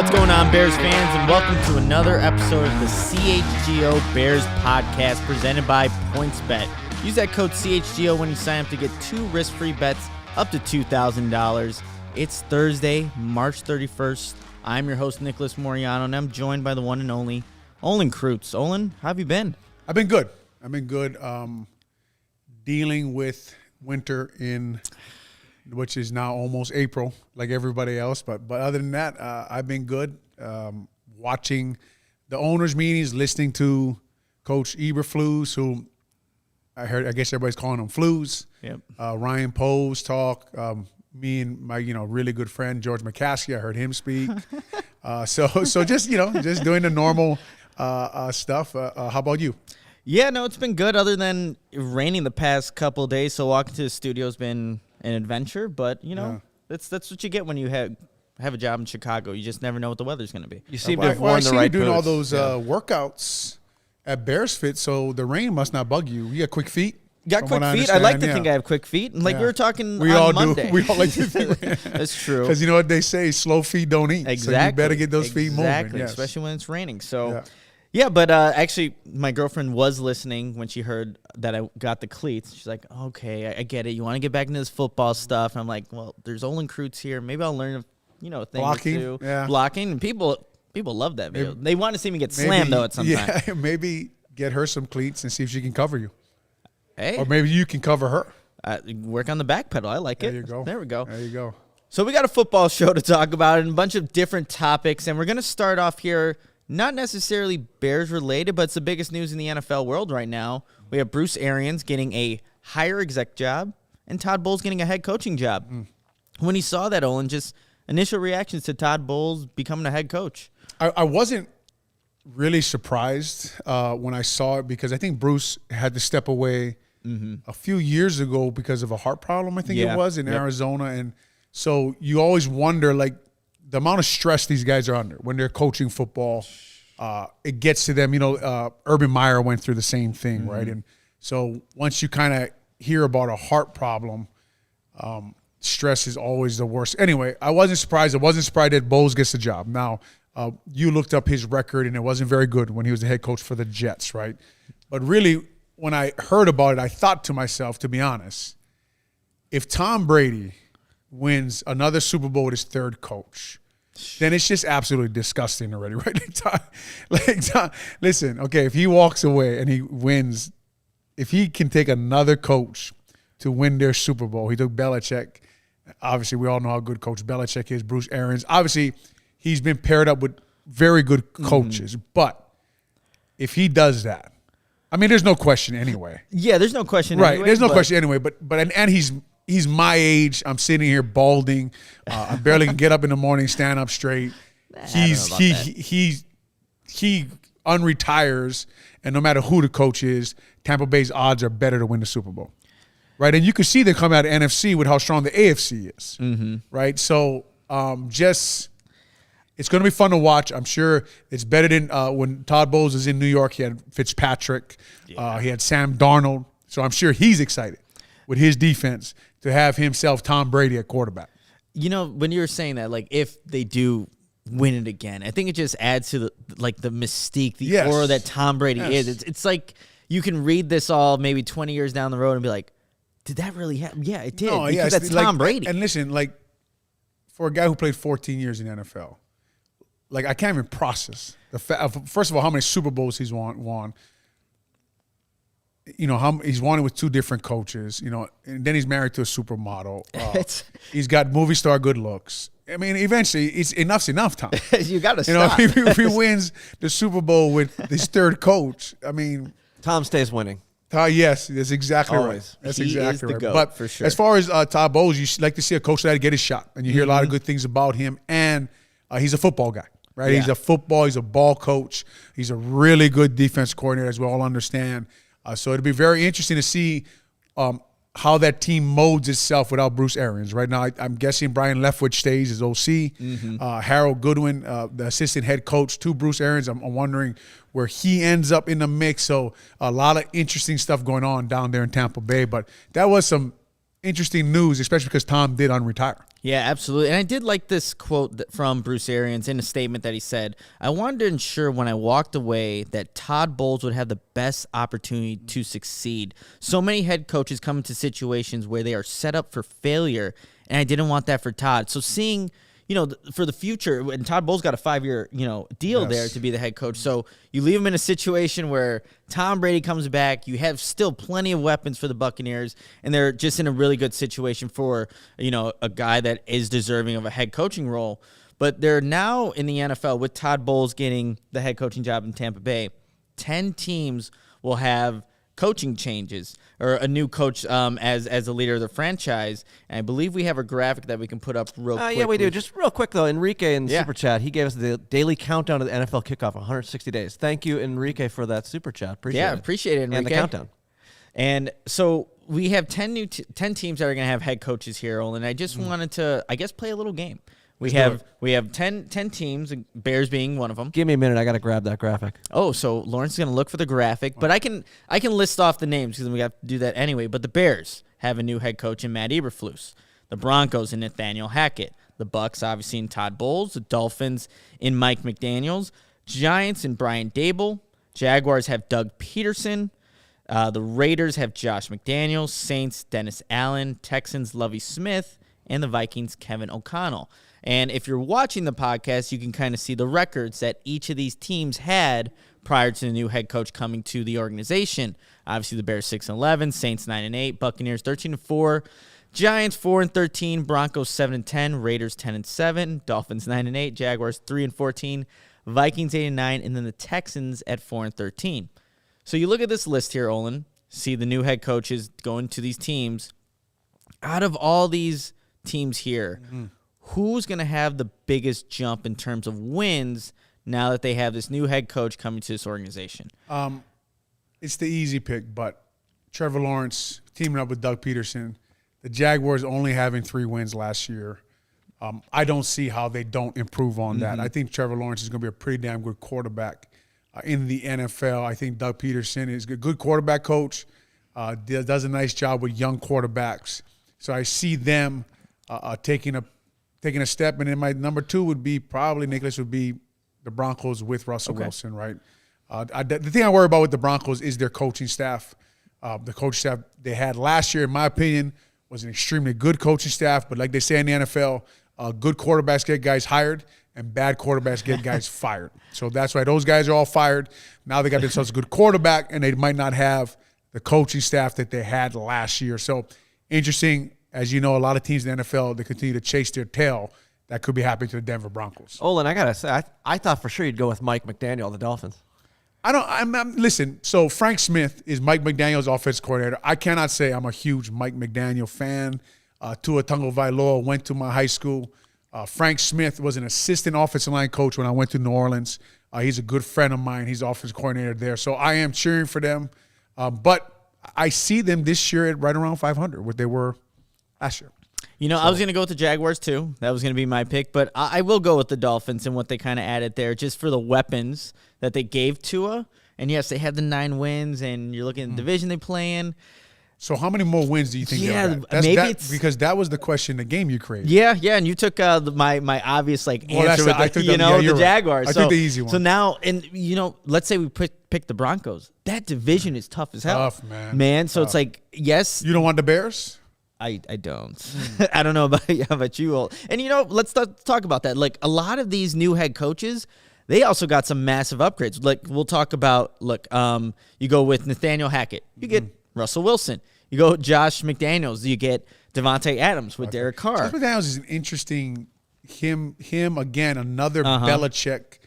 What's going on, Bears fans, and welcome to another episode of the CHGO Bears Podcast presented by PointsBet. Use that code CHGO when you sign up to get 2 risk-free bets up to $2,000. It's Thursday, March 31st. I'm your host, Nicholas Moreano, and I'm joined by the one and only Olin Kreutz. Olin, how have you been? I've been good. Dealing with winter which is now almost April, like everybody else. But other than that, I've been good. Watching the owners' meetings, listening to Coach Eberflus, who I guess everybody's calling him Flus. Yep. Ryan Poe's talk. Me and my really good friend George McCaskey, I heard him speak. So just doing the normal stuff. How about you? Yeah, no, it's been good other than raining the past couple of days, so walking to the studio has been an adventure, but, that's what you get when you have a job in Chicago. You just never know what the weather's going to be. You seem to have worn the right doing boots. all those workouts at Bears Fit, so the rain must not bug you. You got quick feet? Got quick feet. I like to think I have quick feet. And we were talking on Monday. We all like to think. That's true. Because you know what they say, slow feet don't eat. Exactly. So you better get those feet moving. Exactly, yes. Especially when it's raining. So, yeah, but actually my girlfriend was listening when she heard that I got the cleats. She's like, okay, I get it. You want to get back into this football stuff. And I'm like, well, there's Olin Kreutz here. Maybe I'll learn a thing blocking, or two. yeah. Blocking. And people love that video. They want to see me get slammed, though, at some time. Yeah, maybe get her some cleats and see if she can cover you. Hey. Or maybe you can cover her. Work on the back pedal. I like it. There you go. There we go. There you go. So we got a football show to talk about and a bunch of different topics. And we're going to start off here, not necessarily Bears related, but it's the biggest news in the NFL world right now. We have Bruce Arians getting a higher exec job and Todd Bowles getting a head coaching job. When he saw that, Olin, just initial reactions to Todd Bowles becoming a head coach. I wasn't really surprised when I saw it because I think Bruce had to step away a few years ago because of a heart problem, I think it was, in Arizona. And so you always wonder, like, the amount of stress these guys are under when they're coaching football. It gets to them. Urban Meyer went through the same thing, right? And so once you kind of hear about a heart problem, stress is always the worst. Anyway, I wasn't surprised. I wasn't surprised that Bowles gets the job. Now, you looked up his record, and it wasn't very good when he was the head coach for the Jets, right? But really, when I heard about it, I thought to myself, to be honest, if Tom Brady wins another Super Bowl with his third coach, then it's just absolutely disgusting already, right? Listen, okay, if he walks away and he wins, if he can take another coach to win their Super Bowl, he took Belichick. Obviously, we all know how good Coach Belichick is, Bruce Arians. Obviously, he's been paired up with very good coaches. But if he does that, I mean, there's no question anyway. Yeah, there's no question right, anyway. There's no question anyway. But he's my age. I'm sitting here balding. I barely can get up in the morning, stand up straight. He unretires, and no matter who the coach is, Tampa Bay's odds are better to win the Super Bowl, right? And you can see they come out of NFC with how strong the AFC is, right? So it's going to be fun to watch. I'm sure it's better than when Todd Bowles was in New York. He had Fitzpatrick. He had Sam Darnold. So I'm sure he's excited with his defense to have himself Tom Brady at quarterback. When you were saying that, like, if they do win it again, I think it just adds to the mystique, the aura that Tom Brady is. It's like you can read this all maybe 20 years down the road and be like, did that really happen? Yeah, it did. No, because that's Tom Brady. And listen, like, for a guy who played 14 years in the NFL, like, I can't even process the fact. First of all, how many Super Bowls he's won. How he's won it with 2 different coaches. And then he's married to a supermodel. He's got movie star good looks. I mean, eventually, enough's enough, Tom. You got to stop. If he wins the Super Bowl with his third coach, I mean, Tom stays winning. Yes, that's exactly Always. right. That's He exactly is the right. GOAT, But for sure. as far as Todd Bowles, you like to see a coach that get his shot, and you hear a lot of good things about him. And he's a football guy, right? Yeah. He's a ball coach. He's a really good defense coordinator, as we all understand. So it'll be very interesting to see how that team molds itself without Bruce Arians. Right now, I'm guessing Brian Leftwich stays as OC. Harold Goodwin, the assistant head coach to Bruce Arians. I'm wondering where he ends up in the mix. So a lot of interesting stuff going on down there in Tampa Bay. But that was some interesting news, especially because Tom did unretire. Yeah, absolutely. And I did like this quote from Bruce Arians in a statement that he said, "I wanted to ensure when I walked away that Todd Bowles would have the best opportunity to succeed. So many head coaches come into situations where they are set up for failure, and I didn't want that for Todd." So seeing, for the future, and Todd Bowles got a 5-year, deal there to be the head coach. So you leave him in a situation where Tom Brady comes back, you have still plenty of weapons for the Buccaneers, and they're just in a really good situation for, a guy that is deserving of a head coaching role. But they're now in the NFL with Todd Bowles getting the head coaching job in Tampa Bay. 10 teams will have coaching changes or a new coach as a leader of the franchise. And I believe we have a graphic that we can put up real quick. Yeah, we do. Just real quick, though, Enrique in Super Chat, he gave us the daily countdown to the NFL kickoff, 160 days. Thank you, Enrique, for that Super Chat. Appreciate it, Enrique. And the countdown. And so we have 10 teams that are going to have head coaches here, Olin. I just wanted to, play a little game. We have 10 teams, Bears being one of them. Give me a minute. I got to grab that graphic. Oh, so Lawrence is going to look for the graphic, but I can list off the names because we have to do that anyway. But the Bears have a new head coach in Matt Eberflus. The Broncos in Nathaniel Hackett. The Bucks obviously in Todd Bowles. The Dolphins in Mike McDaniels. Giants in Brian Dable. Jaguars have Doug Peterson. The Raiders have Josh McDaniels. Saints Dennis Allen. Texans Lovie Smith. And the Vikings Kevin O'Connell. And if you're watching the podcast, you can kind of see the records that each of these teams had prior to the new head coach coming to the organization. Obviously, the Bears 6-11, Saints 9-8, Buccaneers 13-4, Giants 4-13, Broncos 7-10, Raiders 10-7, Dolphins 9-8, Jaguars 3-14, Vikings 8-9, and then the Texans at 4-13. So you look at this list here, Olin, see the new head coaches going to these teams. Out of all these teams here, who's going to have the biggest jump in terms of wins now that they have this new head coach coming to this organization? It's the easy pick, but Trevor Lawrence teaming up with Doug Peterson, the Jaguars only having 3 wins last year. I don't see how they don't improve on that. I think Trevor Lawrence is going to be a pretty damn good quarterback in the NFL. I think Doug Peterson is a good quarterback coach, does a nice job with young quarterbacks. So I see them taking a step, and then my number 2 would be probably, Nicholas, would be the Broncos with Russell Wilson, right? The thing I worry about with the Broncos is their coaching staff. The coaching staff they had last year, in my opinion, was an extremely good coaching staff, but like they say in the NFL, good quarterbacks get guys hired, and bad quarterbacks get guys fired. So that's why those guys are all fired. Now they got themselves a good quarterback, and they might not have the coaching staff that they had last year. So interesting. As you know, a lot of teams in the NFL, they continue to chase their tail. That could be happening to the Denver Broncos. Olin, I got to say, I thought for sure you'd go with Mike McDaniel, the Dolphins. Listen, so Frank Smith is Mike McDaniel's offensive coordinator. I cannot say I'm a huge Mike McDaniel fan. Tua Tagovailoa went to my high school. Frank Smith was an assistant offensive line coach when I went to New Orleans. He's a good friend of mine. He's offensive coordinator there. So I am cheering for them. But I see them this year at right around 500, what they were last year. I was going to go with the Jaguars too. That was going to be my pick, but I will go with the Dolphins and what they kind of added there just for the weapons that they gave Tua. And yes, they had the 9 wins, and you're looking at the division they play in. So how many more wins do you think they'll have? Because that was the question, the game you created. Yeah, and you took my obvious answer with the Jaguars. I took the easy one. So now, and let's say we pick the Broncos. That division is tough as hell. Tough, man. So it's like, yes. You don't want the Bears? I don't. I don't know about you all. And, let's talk about that. Like, a lot of these new head coaches, they also got some massive upgrades. Like, we'll talk about, you go with Nathaniel Hackett. You get Russell Wilson. You go Josh McDaniels. You get Devontae Adams with Derek Carr. Josh McDaniels is an interesting, him again, another Belichick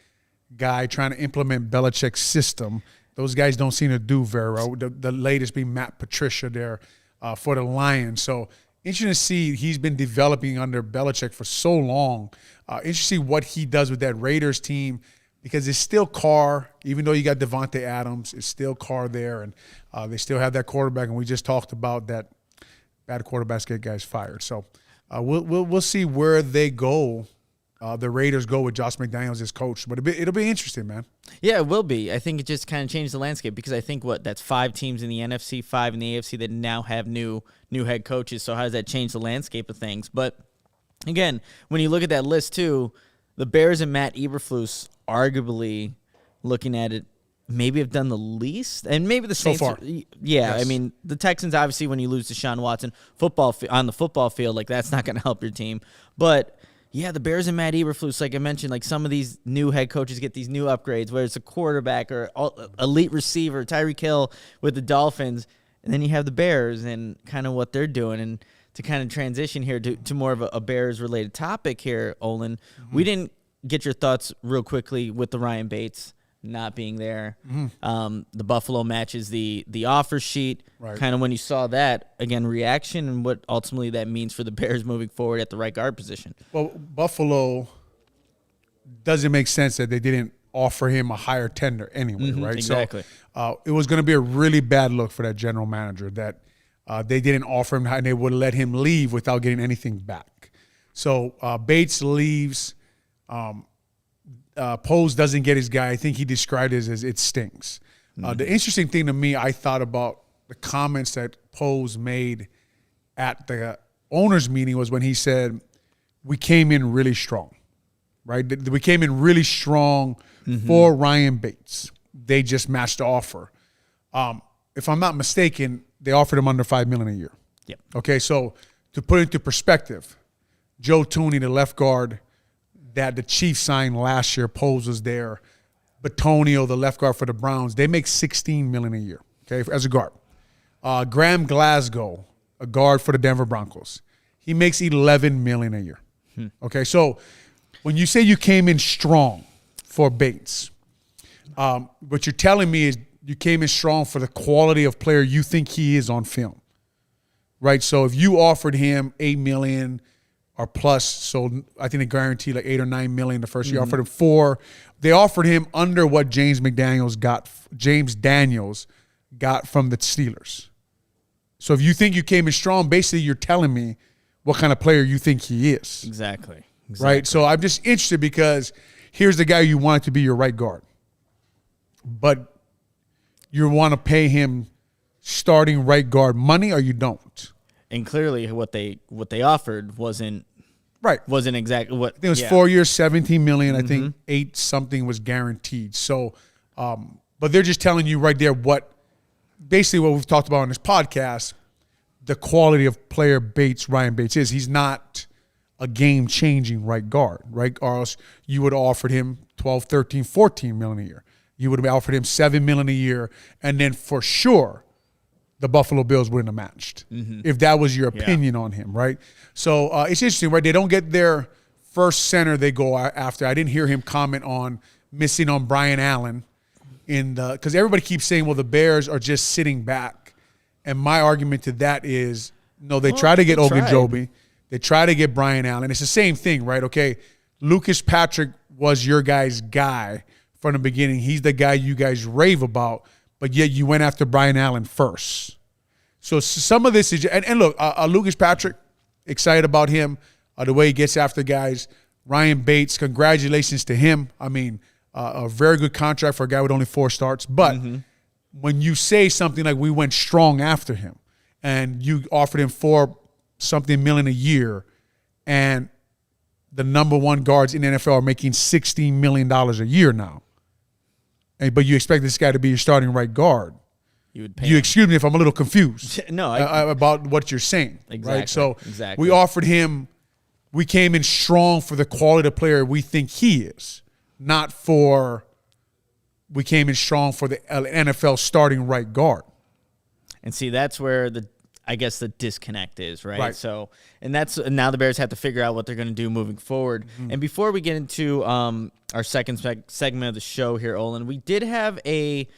guy trying to implement Belichick's system. Those guys don't seem to do very well. The latest being Matt Patricia there. For the Lions. So interesting to see he's been developing under Belichick for so long. Interesting to see what he does with that Raiders team because it's still Carr, even though you got Devontae Adams, it's still Carr there, and they still have that quarterback, and we just talked about that bad quarterbacks get guys fired. So we'll see where they go. The Raiders go with Josh McDaniels as coach, but it'll be interesting, man. Yeah, it will be. I think it just kind of changed the landscape because I think that's 5 teams in the NFC, 5 in the AFC that now have new head coaches. So how does that change the landscape of things? But again, when you look at that list too, the Bears and Matt Eberflus, arguably looking at it, maybe have done the least, and maybe the Saints. So far. Yeah, Yes. I mean, the Texans, obviously, when you lose to Deshaun Watson, on the football field, like, that's not going to help your team. But, yeah, the Bears and Matt Eberflus, like I mentioned, like, some of these new head coaches get these new upgrades, whether it's a quarterback or elite receiver, Tyreek Hill with the Dolphins, and then you have the Bears and kind of what they're doing. And to kind of transition here to more of a Bears-related topic here, Olin, we didn't get your thoughts real quickly with the Ryan Bates not being there. The Buffalo matches the offer sheet. Right. Kind of when you saw that, again, reaction and what ultimately that means for the Bears moving forward at the right guard position. Well, Buffalo doesn't make sense that they didn't offer him a higher tender anyway, right? Exactly. So it was going to be a really bad look for that general manager that they didn't offer him and they would let him leave without getting anything back. So Bates leaves. Pose doesn't get his guy. I think he described it as it stinks. The interesting thing to me, I thought about the comments that Pose made at the owners' meeting was when he said, we came in really strong, right? We came in really strong for Ryan Bates. They just matched the offer. If I'm not mistaken, they offered him under $5 million a year. Yep. Okay, so to put it into perspective, Joe Tooney, the left guard that the Chiefs signed last year, Pose was there. Batonio, the left guard for the Browns, they make $16 million a year, okay, as a guard. Graham Glasgow, a guard for the Denver Broncos, he makes $11 million a year. Okay, so when you say you came in strong for Bates, what you're telling me is you came in strong for the quality of player you think he is on film, right? So if you offered him $8 million or plus, so I think they guaranteed like $8 or $9 million the first year. Offered him $4 million. They offered him under what James Daniels got from the Steelers. So if you think you came in strong, basically you're telling me what kind of player you think he is. Exactly. Right? So I'm just interested because here's the guy you want to be your right guard. But you want to pay him starting right guard money or you don't. And clearly what they offered wasn't exactly what. I think it was 4 years, $17 million. I think 8 something was guaranteed. So, but they're just telling you right there basically what we've talked about on this podcast, the quality of player Ryan Bates is. He's not a game-changing right guard, right? Or else you would have offered him $12, $13, $14 million a year. You would have offered him $7 million a year, and then for sure the Buffalo Bills wouldn't have matched if that was your opinion on him, right? So it's interesting, right? They don't get their first center they go after. I didn't hear him comment on missing on Brian Allen because everybody keeps saying, well, the Bears are just sitting back. And my argument to that is, no, they try to get Ogunjobi. They try to get Brian Allen. It's the same thing, right? Okay, Lucas Patrick was your guy's guy from the beginning. He's the guy you guys rave about, but yet you went after Brian Allen first. So some of this is – and look, Lucas Patrick, excited about him, the way he gets after guys. Ryan Bates, congratulations to him. I mean, a very good contract for a guy with only 4 starts. But when you say something like we went strong after him and you offered him $4-something million a year and the number one guards in the NFL are making $16 million a year now, but you expect this guy to be your starting right guard. You would pay him. Excuse me if I'm a little confused no, about what you're saying. Exactly. Right? So exactly. we offered him, we came in strong for the quality of player we think he is, not for we came in strong for the NFL starting right guard. And see, that's where I guess the disconnect is, right? Right. So, and now the Bears have to figure out what they're going to do moving forward. And before we get into our second segment of the show here, Olin, we did have a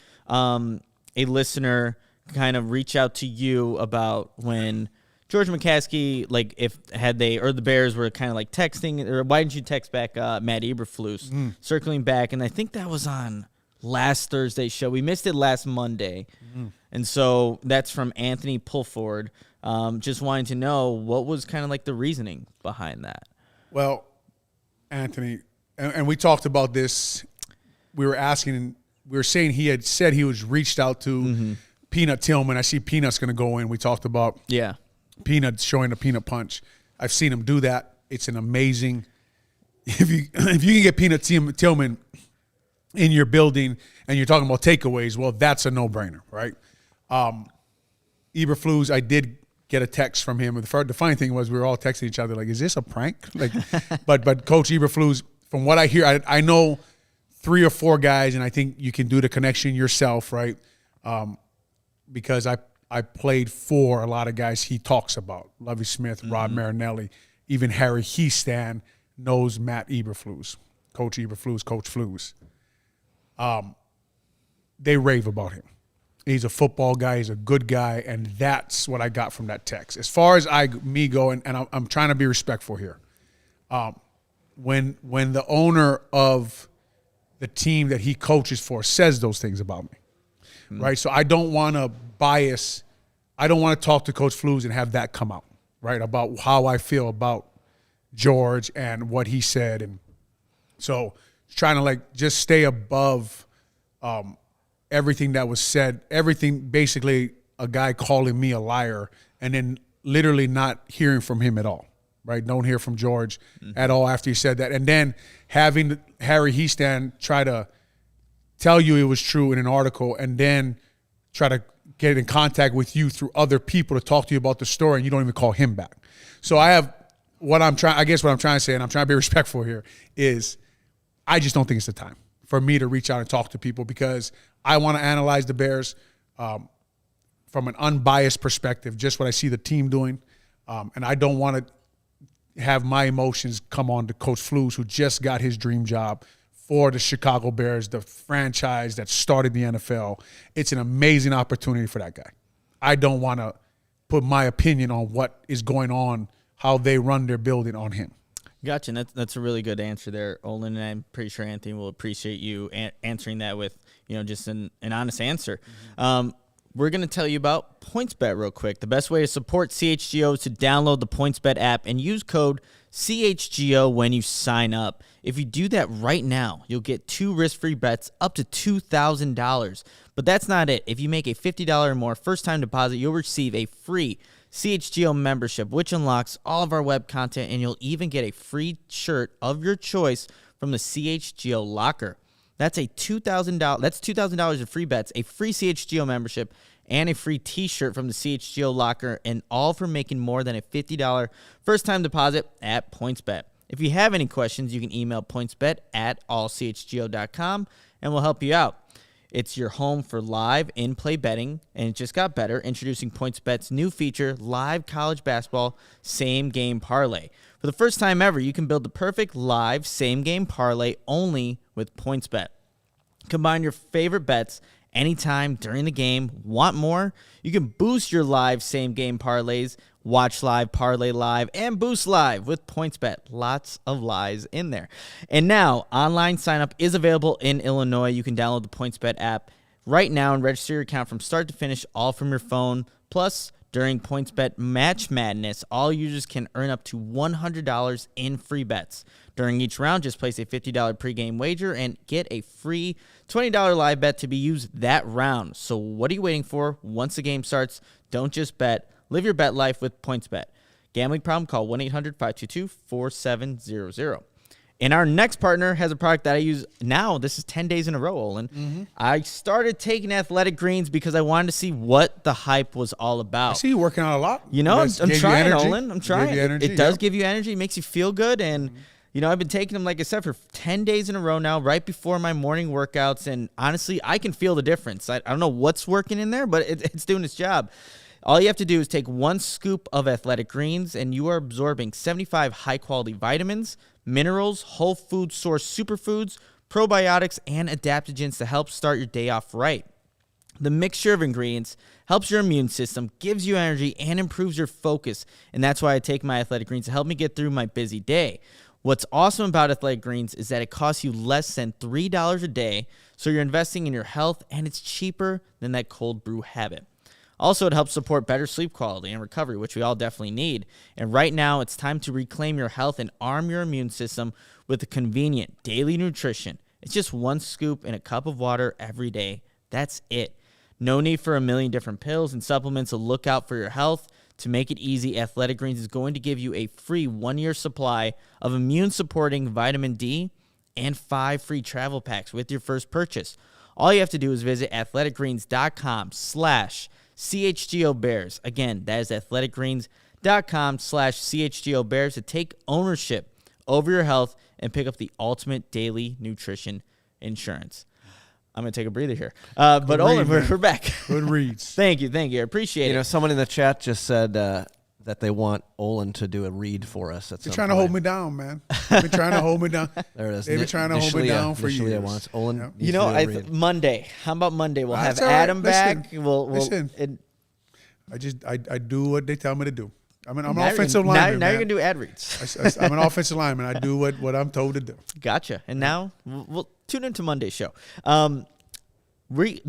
listener kind of reach out to you about when George McCaskey, like the Bears were kind of like texting, or why didn't you text back Matt Eberflus, circling back, and I think that was on last Thursday's show. We missed it last Monday. And so that's from Anthony Pulford. Just wanting to know what was kind of like the reasoning behind that. Well, Anthony, and we talked about this. We were saying he had said he was reached out to Peanut Tillman. I see Peanut's going to go in. We talked about Peanut showing the peanut punch. I've seen him do that. it's an amazing. If you can get Peanut Tillman in your building and you're talking about takeaways, well, that's a no-brainer, right? Eberflus, I did get a text from him. The funny thing was we were all texting each other like, "Is this a prank?" Like, but Coach Eberflus, from what I hear, I know 3 or 4 guys, and I think you can do the connection yourself, right? Because I played for a lot of guys he talks about. Lovie Smith, Rod Marinelli, even Harry Heastan knows Matt Eberflus, Coach Eberflus, Coach Flus. They rave about him. He's a football guy. He's a good guy, and that's what I got from that text. As far as me go, and I'm trying to be respectful here. When the owner of the team that he coaches for says those things about me, right? So I don't want to bias. I don't want to talk to Coach Flus and have that come out, right, about how I feel about George and what he said. And so trying to like just stay above everything that was said, everything, basically a guy calling me a liar and then literally not hearing from him at all, right? Don't hear from George at all after he said that. And then having Harry Heastan try to tell you it was true in an article and then try to get in contact with you through other people to talk to you about the story, and you don't even call him back. So what I'm trying to say, and I'm trying to be respectful here, is I just don't think it's the time for me to reach out and talk to people, because I want to analyze the Bears from an unbiased perspective, just what I see the team doing. And I don't want to have my emotions come on to Coach Flus, who just got his dream job for the Chicago Bears, the franchise that started the NFL. It's an amazing opportunity for that guy. I don't want to put my opinion on what is going on, how they run their building, on him. Gotcha. And that's a really good answer there, Olin, and I'm pretty sure Anthony will appreciate you answering that with, just an honest answer. We're going to tell you about PointsBet real quick. The best way to support CHGO is to download the PointsBet app and use code CHGO when you sign up. If you do that right now, you'll get 2 risk-free bets up to $2,000. But that's not it. If you make a $50 or more first-time deposit, you'll receive a free CHGO membership, which unlocks all of our web content, and you'll even get a free shirt of your choice from the CHGO locker. That's $2,000. That's $2,000 of free bets, a free CHGO membership, and a free T-shirt from the CHGO locker, and all for making more than a $50 first-time deposit at PointsBet. If you have any questions, you can email pointsbet@allchgo.com, and we'll help you out. It's your home for live in-play betting, and it just got better, introducing PointsBet's new feature, Live College Basketball Same-Game Parlay. For the first time ever, you can build the perfect live same-game parlay only with PointsBet. Combine your favorite bets anytime during the game. Want more? You can boost your live same-game parlays, watch live, parlay live, and boost live with PointsBet. Lots of lies in there. And now, online sign-up is available in Illinois. You can download the PointsBet app right now and register your account from start to finish, all from your phone. Plus, during PointsBet Match Madness, all users can earn up to $100 in free bets. During each round, just place a $50 pregame wager and get a free $20 live bet to be used that round. So what are you waiting for? Once the game starts, don't just bet. Live your bet life with PointsBet. Gambling problem? Call 1-800-522-4700. And our next partner has a product that I use now. This is 10 days in a row, Olin. I started taking Athletic Greens because I wanted to see what the hype was all about. I see you working out a lot. I'm trying, Olin. I'm trying. It does give you energy. It makes you feel good. And, I've been taking them, like I said, for 10 days in a row now, right before my morning workouts. And honestly, I can feel the difference. I don't know what's working in there, but it's doing its job. All you have to do is take 1 scoop of Athletic Greens, and you are absorbing 75 high-quality vitamins, minerals, whole food source superfoods, probiotics, and adaptogens to help start your day off right. The mixture of ingredients helps your immune system, gives you energy, and improves your focus, and that's why I take my Athletic Greens to help me get through my busy day. What's awesome about Athletic Greens is that it costs you less than $3 a day, so you're investing in your health, and it's cheaper than that cold brew habit. Also, it helps support better sleep quality and recovery, which we all definitely need. And right now, it's time to reclaim your health and arm your immune system with a convenient daily nutrition. It's just 1 scoop in a cup of water every day. That's it. No need for a million different pills and supplements to look out for your health. To make it easy, Athletic Greens is going to give you a free 1-year supply of immune-supporting vitamin D and 5 free travel packs with your first purchase. All you have to do is visit athleticgreens.com/CHGO Bears. Again, that is athleticgreens.com/CHGO Bears to take ownership over your health and pick up the ultimate daily nutrition insurance. I'm going to take a breather here. But Olin, we're back. Good reads. Thank you. I appreciate it. You know, someone in the chat just said that they want Olin to do a read for us. They're trying to hold me down, man. They've been trying to hold me down. There it is. They've been trying to hold me down for years. Wants Olin. Yep. You know, Monday. How about Monday? We'll have That's all right. Adam back. Listen. I do what they tell me to do. I'm an offensive lineman. Now you're going to do ad reads. I'm an offensive lineman. I do what I'm told to do. Gotcha. And now we'll tune into Monday's show. The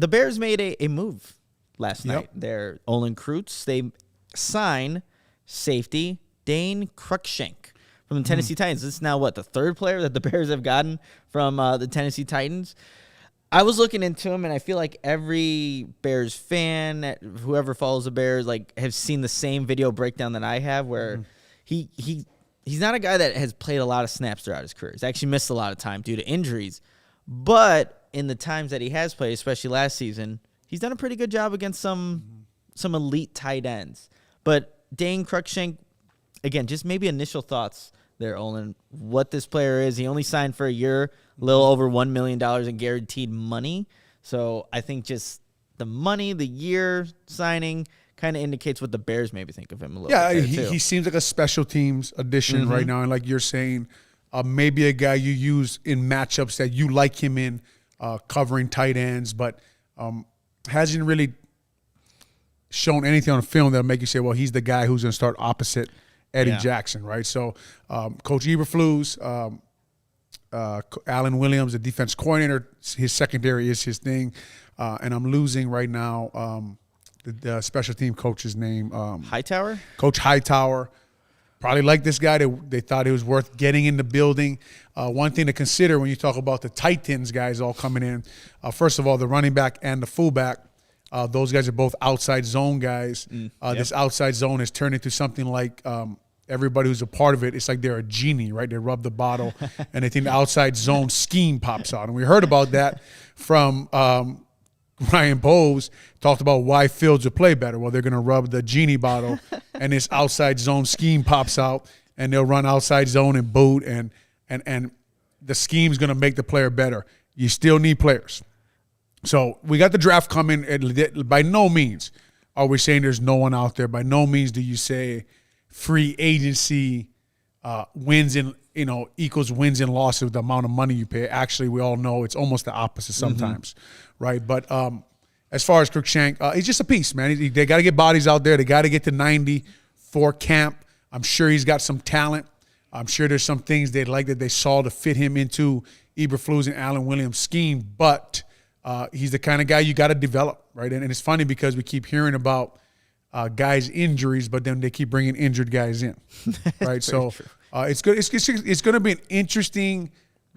Bears made a move last night. They're Olin Kreutz. They sign safety Dane Cruikshank from the Tennessee Titans. This is now, the third player that the Bears have gotten from the Tennessee Titans. I was looking into him, and I feel like every Bears fan, whoever follows the Bears, have seen the same video breakdown that I have, where he's not a guy that has played a lot of snaps throughout his career. He's actually missed a lot of time due to injuries. But in the times that he has played, especially last season, he's done a pretty good job against some elite tight ends. But Dane Cruikshank, again, just maybe initial thoughts there, Olin, what this player is. He only signed for a year, a little over $1 million in guaranteed money. So I think just the money, the year signing kind of indicates what the Bears maybe think of him a little bit. Yeah, he seems like a special teams addition right now. And like you're saying, maybe a guy you use in matchups that you like him in, covering tight ends, but hasn't really shown anything on film that'll make you say, well, he's the guy who's going to start opposite Eddie Jackson, right? So Coach Eberflus, Alan Williams, the defense coordinator, his secondary is his thing. And I'm losing right now the special team coach's name. Hightower? Coach Hightower. Probably like this guy. They thought it was worth getting in the building. One thing to consider when you talk about the Titans guys all coming in, first of all, the running back and the fullback, those guys are both outside zone guys. This outside zone has turned into something like everybody who's a part of it, it's like they're a genie, right? They rub the bottle, and they think the outside zone scheme pops out. And we heard about that from Ryan Bowles, talked about why Fields would play better. Well, they're going to rub the genie bottle, and this outside zone scheme pops out, and they'll run outside zone and boot, and the scheme's going to make the player better. You still need players. So we got the draft coming. By no means are we saying there's no one out there. By no means do you say free agency wins in equals wins and losses with the amount of money you pay. Actually, we all know it's almost the opposite sometimes, right? But as far as Cruikshank, he's just a piece, man. They got to get bodies out there. They got to get to 90 for camp. I'm sure he's got some talent. I'm sure there's some things they'd like that they saw to fit him into Eberflus and Alan Williams' scheme, but he's the kind of guy you got to develop, right? And it's funny because we keep hearing about guys' injuries, but then they keep bringing injured guys in, right? So it's good. It's going to be an interesting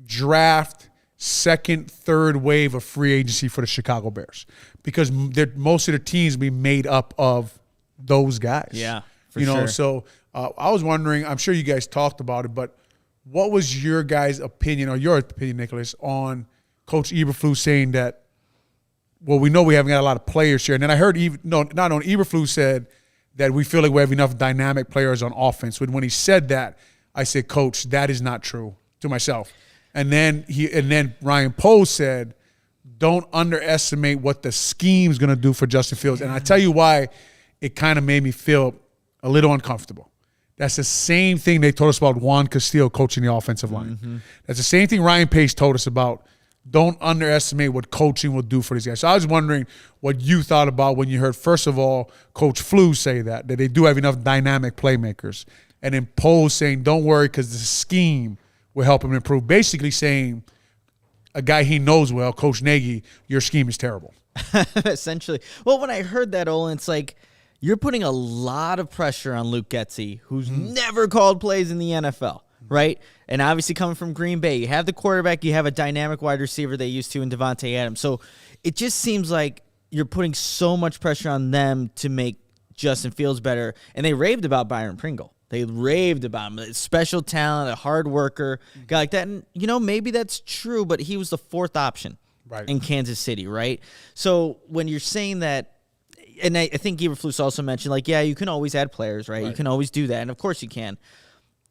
draft, second, third wave of free agency for the Chicago Bears because most of their teams be made up of those guys. Yeah, for sure. So I was wondering, I'm sure you guys talked about it, but what was your guys' opinion, or your opinion, Nicholas, on Coach Eberflus saying that, well, we know we haven't got a lot of players here. And then I heard, not only Eberflus said that we feel like we have enough dynamic players on offense. When he said that, I said, Coach, that is not true, to myself. And then Ryan Poles said, don't underestimate what the scheme's going to do for Justin Fields. And I tell you why it kind of made me feel a little uncomfortable. That's the same thing they told us about Juan Castillo coaching the offensive line. That's the same thing Ryan Pace told us about. Don't underestimate what coaching will do for these guys. So I was wondering what you thought about when you heard, first of all, Coach Flu say that they do have enough dynamic playmakers. And then Poles saying, don't worry because the scheme will help him improve. Basically saying, a guy he knows well, Coach Nagy, your scheme is terrible. Essentially. Well, when I heard that, Olin, it's like you're putting a lot of pressure on Luke Getsy, who's never called plays in the NFL. Right? And obviously coming from Green Bay, you have the quarterback, you have a dynamic wide receiver they used to in Devontae Adams. So it just seems like you're putting so much pressure on them to make Justin Fields better. And they raved about Byron Pringle. They raved about him. Special talent, a hard worker, guy like that. And, maybe that's true, but he was the fourth option in Kansas City, right? So when you're saying that, and I think Eberflus also mentioned, you can always add players, right? You can always do that, and of course you can.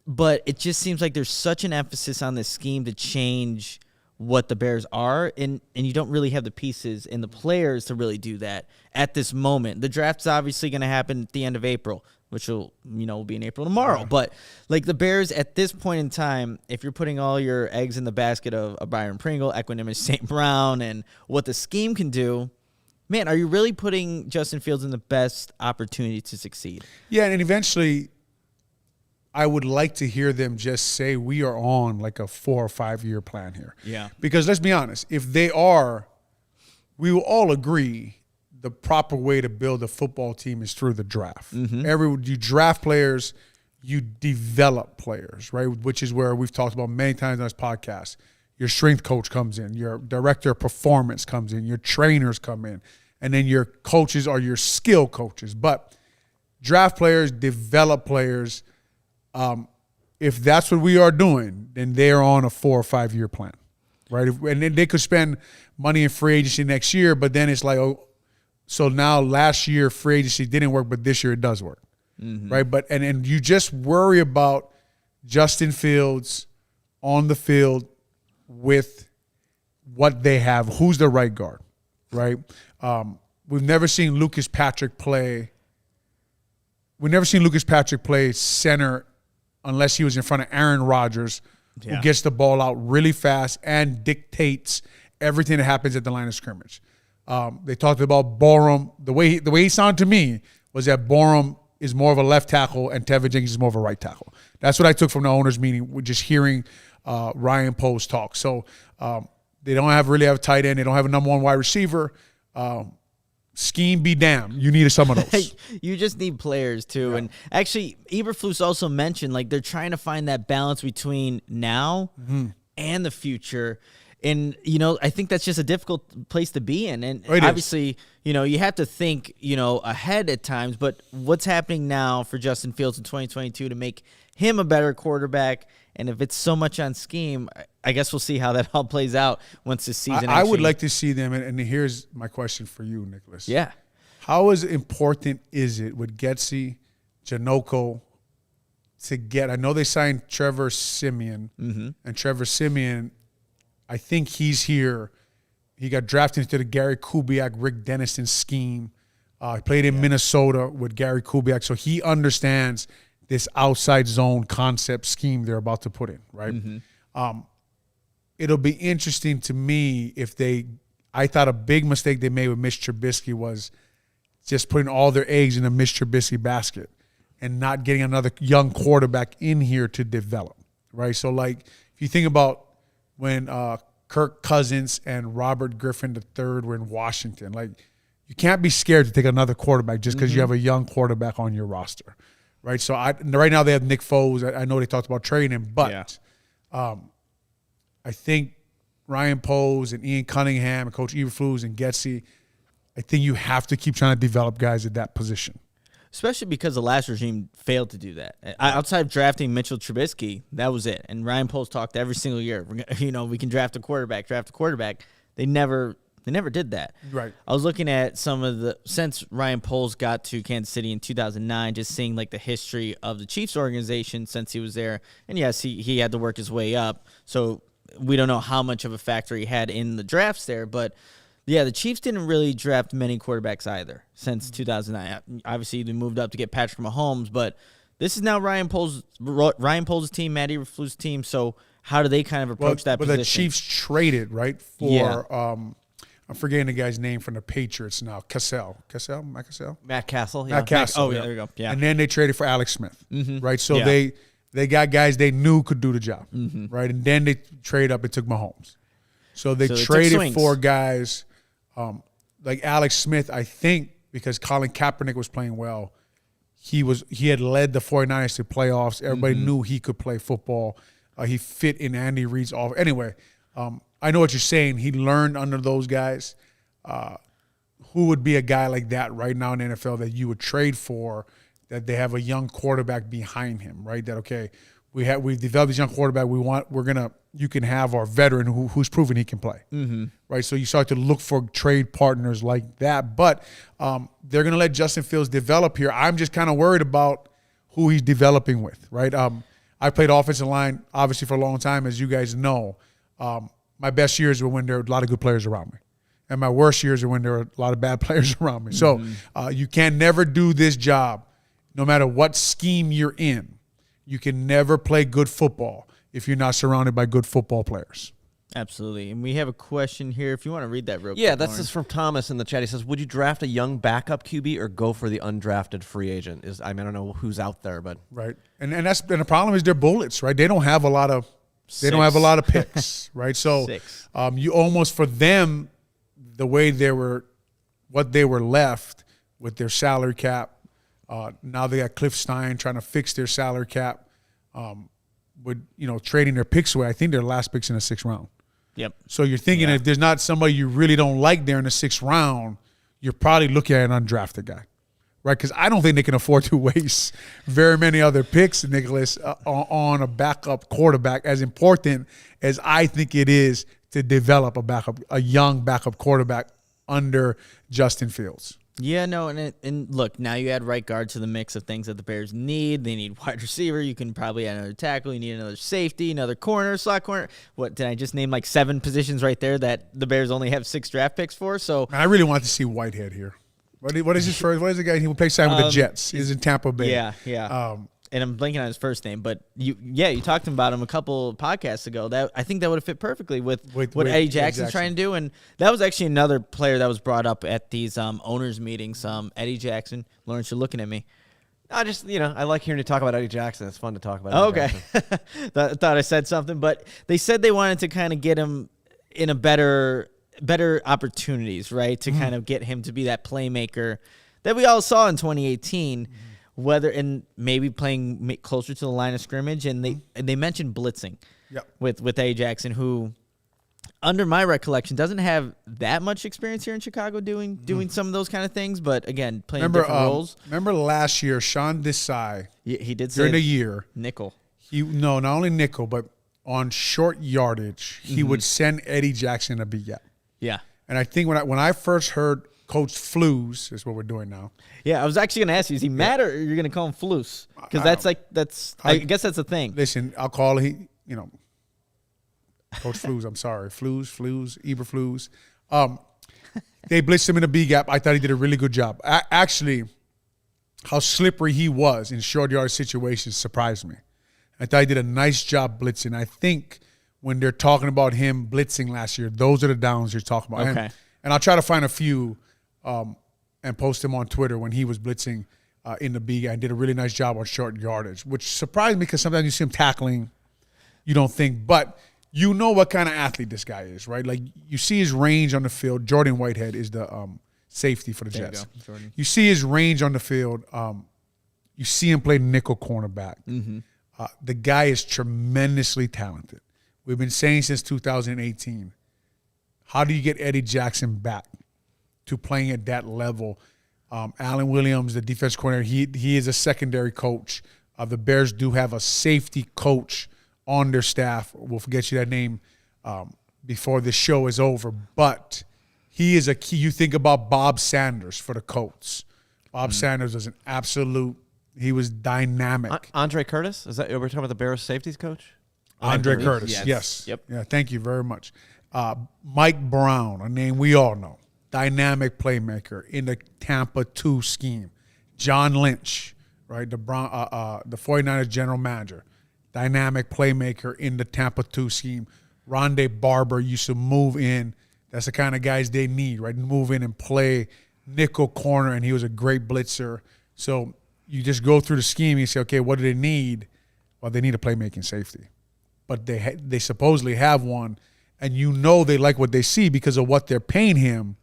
But it just seems like there's such an emphasis on this scheme to change what the Bears are, and you don't really have the pieces and the players to really do that at this moment. The draft's obviously going to happen at the end of April, which will be in April tomorrow. Yeah. But the Bears at this point in time, if you're putting all your eggs in the basket of Byron Pringle, Equanimeous St. Brown, and what the scheme can do, man, are you really putting Justin Fields in the best opportunity to succeed? Yeah, and eventually I would like to hear them just say we are on a 4 or 5 year plan here. Yeah. Because let's be honest, if they are, we will all agree the proper way to build a football team is through the draft. Mm-hmm. You draft players, you develop players, right? Which is where we've talked about many times on this podcast. Your strength coach comes in, your director of performance comes in, your trainers come in, and then your coaches are your skill coaches. But draft players, develop players. If that's what we are doing, then they're on a 4 or 5 year plan, right? And then they could spend money in free agency next year, but then it's so now last year free agency didn't work, but this year it does work, right? But and you just worry about Justin Fields on the field with what they have. Who's the right guard, right? We've never seen Lucas Patrick play. We've never seen Lucas Patrick play center unless he was in front of Aaron Rodgers, who gets the ball out really fast and dictates everything that happens at the line of scrimmage. They talked about Borum. The way he sounded to me was that Borum is more of a left tackle and Tevin Jenkins is more of a right tackle. That's what I took from the owners' meeting, with just hearing Ryan Poles talk. So they don't really have a tight end. They don't have a number one wide receiver. Scheme be damned. You need some of those. You just need players, too. Yeah. And actually, Eberflus also mentioned, they're trying to find that balance between now and the future. And, I think that's just a difficult place to be in. And obviously, you have to think, ahead at times. But what's happening now for Justin Fields in 2022 to make him a better quarterback? And if it's so much on scheme, I guess we'll see how that all plays out once the season I would like to see them, and here's my question for you, Nicholas. Yeah. How important is it with Getsy, Janoko, to get – I know they signed Trevor Siemian, and Trevor Siemian, I think he's here. He got drafted into the Gary Kubiak, Rick Dennison scheme. He played in Minnesota with Gary Kubiak, so he understands – this outside zone concept scheme they're about to put in, right? It'll be interesting to me if I thought a big mistake they made with Mitch Trubisky was just putting all their eggs in the Mitch Trubisky basket and not getting another young quarterback in here to develop, right? So, if you think about when Kirk Cousins and Robert Griffin III were in Washington, you can't be scared to take another quarterback just because you have a young quarterback on your roster. Right, so right now they have Nick Foles. I know they talked about trading him, but I think Ryan Poles and Ian Cunningham and Coach Eberflus and Getsy, I think you have to keep trying to develop guys at that position. Especially because the last regime failed to do that. Outside of drafting Mitchell Trubisky, that was it. And Ryan Poles talked every single year, we can draft a quarterback. They never did that. Right. I was looking at since Ryan Poles got to Kansas City in 2009, just seeing the history of the Chiefs organization since he was there. And yes, he had to work his way up. So we don't know how much of a factor he had in the drafts there. But yeah, the Chiefs didn't really draft many quarterbacks either since 2009. Obviously, they moved up to get Patrick Mahomes, but this is now Ryan Poles' team, Matt Eberflus' team. So how do they kind of approach that position? But the Chiefs traded, right, for I'm forgetting the guy's name from the Patriots now. Matt Cassell. Matt Castle. Matt Castle. There you go. Yeah. And then they traded for Alex Smith, right? So they got guys they knew could do the job, right? And then they trade up and took Mahomes. So they traded for guys like Alex Smith, I think, because Colin Kaepernick was playing well. He had led the 49ers to playoffs. Everybody knew he could play football. He fit in Andy Reid's offense. Anyway, I know what you're saying. He learned under those guys. who would be a guy like that right now in the NFL that you would trade for, that they have a young quarterback behind him, right? That, okay, we've developed this young quarterback. You can have our veteran who's proven he can play, right? So you start to look for trade partners like that. But they're going to let Justin Fields develop here. I'm just kind of worried about who he's developing with, right? I played offensive line, obviously, for a long time, as you guys know. My best years were when there were a lot of good players around me. And my worst years are when there were a lot of bad players around me. So you can never do this job, no matter what scheme you're in. You can never play good football if you're not surrounded by good football players. Absolutely. And we have a question here. If you want to read that real quick. Yeah, that's just from Thomas in the chat. He says, would you draft a young backup QB or go for the undrafted free agent? I don't know who's out there, but right. And the problem is they're bullets, right? They don't have a lot of picks, right? So you almost, for them, the way what they were left with their salary cap, now they got Cliff Stein trying to fix their salary cap, trading their picks away. I think their last pick's in the 6th round. Yep. So you're thinking if there's not somebody you really don't like there in the 6th round, you're probably looking at an undrafted guy, right? Because I don't think they can afford to waste very many other picks, Nicholas, on a backup quarterback, as important as I think it is to develop a young backup quarterback under Justin Fields. Yeah, no, and look, now you add right guard to the mix of things that the Bears need. They need wide receiver. You can probably add another tackle. You need another safety, another corner, slot corner. What, did I just name like 7 positions right there that the Bears only have 6 draft picks for? So I really want to see Whitehead here. What is his first? What is the guy who plays side with the Jets? He's in Tampa Bay. Yeah. And I'm blanking on his first name, but you talked about him a couple podcasts ago. That I think that would have fit perfectly with what Eddie Jackson's trying to do, and that was actually another player that was brought up at these owners meetings. Eddie Jackson. Lawrence, you're looking at me. I like hearing you talk about Eddie Jackson. It's fun to talk about. Eddie Jackson. Thought I said something, but they said they wanted to kind of get him in a better opportunities, right? To kind of get him to be that playmaker that we all saw in 2018. Whether and maybe playing closer to the line of scrimmage, and they mentioned blitzing with A. Jackson, who, under my recollection, doesn't have that much experience here in Chicago doing some of those kind of things. But again, playing different roles. Remember last year, Sean Desai. He did during the year nickel. Not only nickel, but on short yardage, he would send Eddie Jackson a big gap. Yeah, and I think when I first heard Coach Flus, is what we're doing now. Yeah, I was actually going to ask you, is he mad or you're going to call him Flus? Because I guess that's a thing. Listen, I'll call Coach Flus. I'm sorry. Flus, Eberflus. They blitzed him in a B gap. I thought he did a really good job. Actually, how slippery he was in short yard situations surprised me. I thought he did a nice job blitzing. I think when they're talking about him blitzing last year, those are the downs you're talking about. Okay. And I'll try to find a few and post him on Twitter when he was blitzing in the B and did a really nice job on short yardage, which surprised me because sometimes you see him tackling, you don't think. But you know what kind of athlete this guy is, right? Like, you see his range on the field. Jordan Whitehead is the safety for the Jets. You see his range on the field. You see him play nickel cornerback. The guy is tremendously talented. We've been saying since 2018, how do you get Eddie Jackson back to playing at that level? Alan Williams, the defense coordinator, he is a secondary coach. The Bears do have a safety coach on their staff. We'll get you that name before the show is over. But he is a key. You think about Bob Sanders for the Colts. Bob Sanders was an absolute – he was dynamic. Andre Curtis? Is that we're talking about the Bears safeties coach? Andre Curtis, yes. Yep. Yeah, thank you very much. Mike Brown, a name we all know, dynamic playmaker in the Tampa 2 scheme. John Lynch, right, the 49ers general manager, dynamic playmaker in the Tampa 2 scheme. Rondé Barber used to move in. That's the kind of guys they need, right? Move in and play nickel corner, and he was a great blitzer. So you just go through the scheme and you say, okay, what do they need? Well, they need a playmaking safety. But they supposedly have one. And you know they like what they see because of what they're paying him.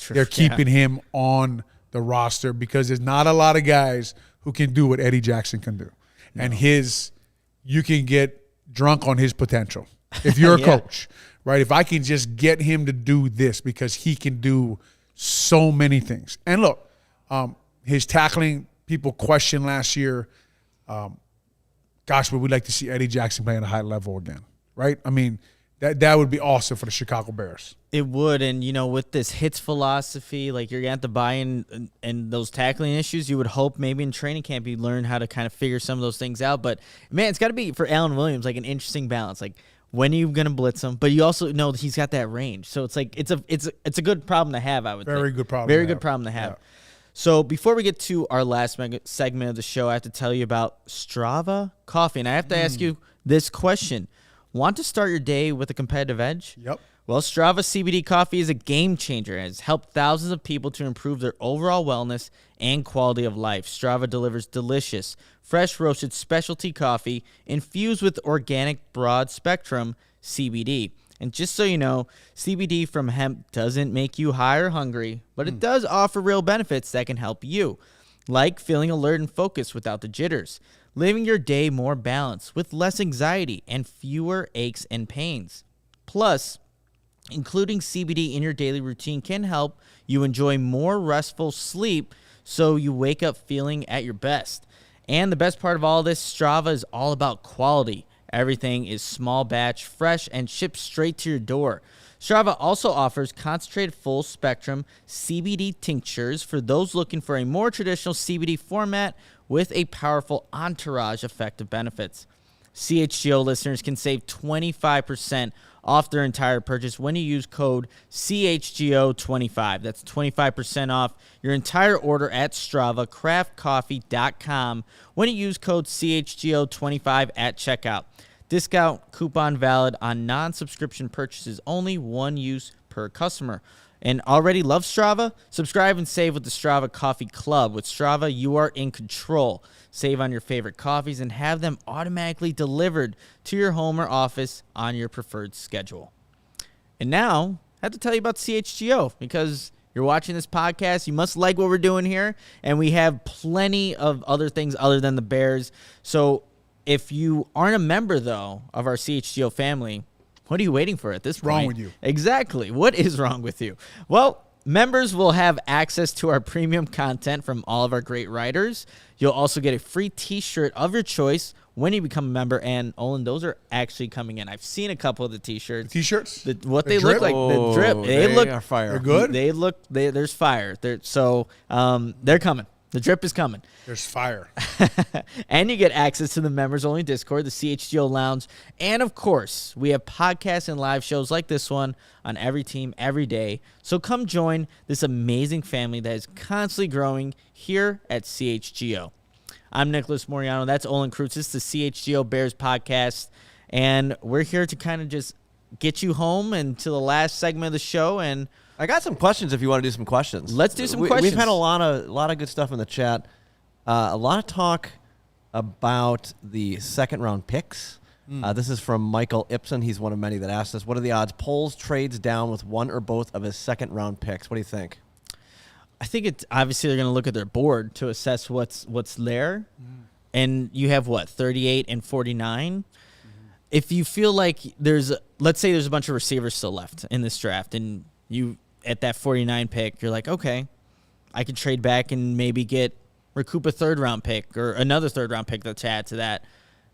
They're keeping him on the roster because there's not a lot of guys who can do what Eddie Jackson can do. No. And you can get drunk on his potential if you're a coach, right? If I can just get him to do this because he can do so many things. And look, his tackling, people questioned last year. Gosh, would we like to see Eddie Jackson play at a high level again, right? I mean, that would be awesome for the Chicago Bears. It would, and with this hits philosophy, like you're going to have to buy in and those tackling issues, you would hope maybe in training camp you learn how to kind of figure some of those things out. But, man, it's got to be, for Alan Williams, like an interesting balance. Like, when are you going to blitz him? But you also know that he's got that range. So it's like it's a good problem to have, I would think. Very good problem. Very good problem to have. Yeah. So before we get to our last segment of the show, I have to tell you about Strava Coffee. And I have to ask you this question. Want to start your day with a competitive edge? Yep. Well, Strava CBD coffee is a game changer and has helped thousands of people to improve their overall wellness and quality of life. Strava delivers delicious, fresh roasted specialty coffee infused with organic broad spectrum CBD. And just so you know, CBD from hemp doesn't make you high or hungry, but it does offer real benefits that can help you, like feeling alert and focused without the jitters, living your day more balanced with less anxiety and fewer aches and pains. Plus, including CBD in your daily routine can help you enjoy more restful sleep so you wake up feeling at your best. And the best part of all this, Strava is all about quality. Everything is small batch, fresh, and shipped straight to your door. Strava also offers concentrated full-spectrum CBD tinctures for those looking for a more traditional CBD format with a powerful entourage effect of benefits. CHGO listeners can save 25% off their entire purchase when you use code CHGO25. That's 25% off your entire order at StravaCraftCoffee.com when you use code CHGO25 at checkout. Discount coupon valid on non-subscription purchases only, one use per customer. And already love Strava? Subscribe and save with the Strava Coffee Club. With Strava, you are in control. Save on your favorite coffees and have them automatically delivered to your home or office on your preferred schedule. And now, I have to tell you about CHGO because you're watching this podcast. You must like what we're doing here, and we have plenty of other things other than the Bears. So if you aren't a member, though, of our CHGO family, what are you waiting for at this point? Wrong with you. Exactly. What is wrong with you? Well, members will have access to our premium content from all of our great writers. You'll also get a free T-shirt of your choice when you become a member. And, Olin, those are actually coming in. I've seen a couple of the T-shirts. The T-shirts? They look like. The drip. They are fire. They're good? There's fire. They're coming. The drip is coming. There's fire. And you get access to the members-only Discord, the CHGO Lounge. And, of course, we have podcasts and live shows like this one on every team, every day. So come join this amazing family that is constantly growing here at CHGO. I'm Nicholas Moreano. That's Olin Kreutz. This is the CHGO Bears Podcast. And we're here to kind of just get you home and to the last segment of the show. And I got some questions if you want to do some questions. Let's do some questions. We've had a lot of good stuff in the chat. A lot of talk about the second-round picks. This is from Michael Ibsen. He's one of many that asked us, what are the odds Poles trades down with one or both of his second-round picks? What do you think? I think it's obviously they're going to look at their board to assess what's there. And you have, 38 and 49? If you feel like let's say there's a bunch of receivers still left in this draft, and you at that 49 pick, you're like, okay, I could trade back and maybe recoup a third-round pick or another third-round pick that's add to that.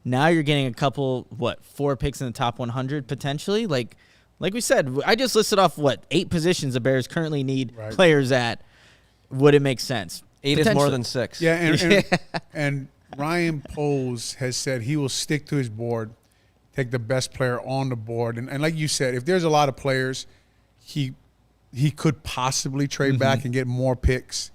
Now you're getting a couple, 4 picks in the top 100 potentially? Like we said, I just listed off, 8 positions the Bears currently need players at. Would it make sense? 8 is more than 6. Yeah, and Ryan Poles has said he will stick to his board, take the best player on the board. And like you said, if there's a lot of players, he could possibly trade back and get more picks.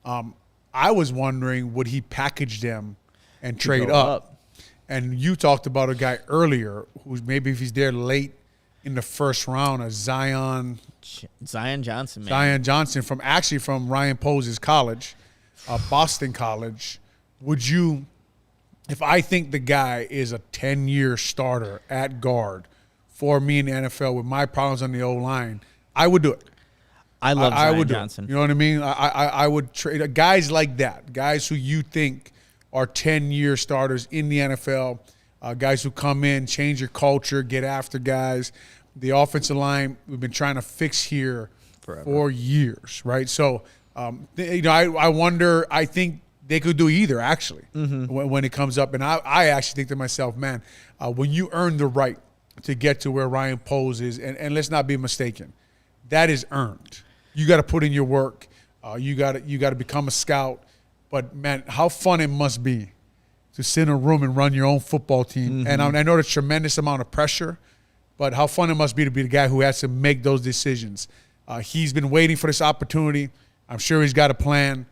I was wondering, would he package them and trade up? And you talked about a guy earlier who's maybe if he's there late in the first round, a Zion Johnson, man. Zion Johnson from Ryan Poles' college, Boston College. Would you, if I think the guy is a 10-year starter at guard for me in the NFL with my problems on the O-line, I would do it. I love Zion Johnson. You know what I mean? I would trade guys like that, guys who you think are 10-year starters in the NFL, guys who come in, change your culture, get after guys. The offensive line we've been trying to fix here 4 years, right? So, I wonder. I think they could do either, actually, when it comes up. And I actually think to myself, man, when you earn the right to get to where Ryan Poles is, and let's not be mistaken, that is earned. You got to put in your work. You got to become a scout. But, man, how fun it must be to sit in a room and run your own football team. And I know there's a tremendous amount of pressure, but how fun it must be to be the guy who has to make those decisions. He's been waiting for this opportunity. I'm sure he's got a plan.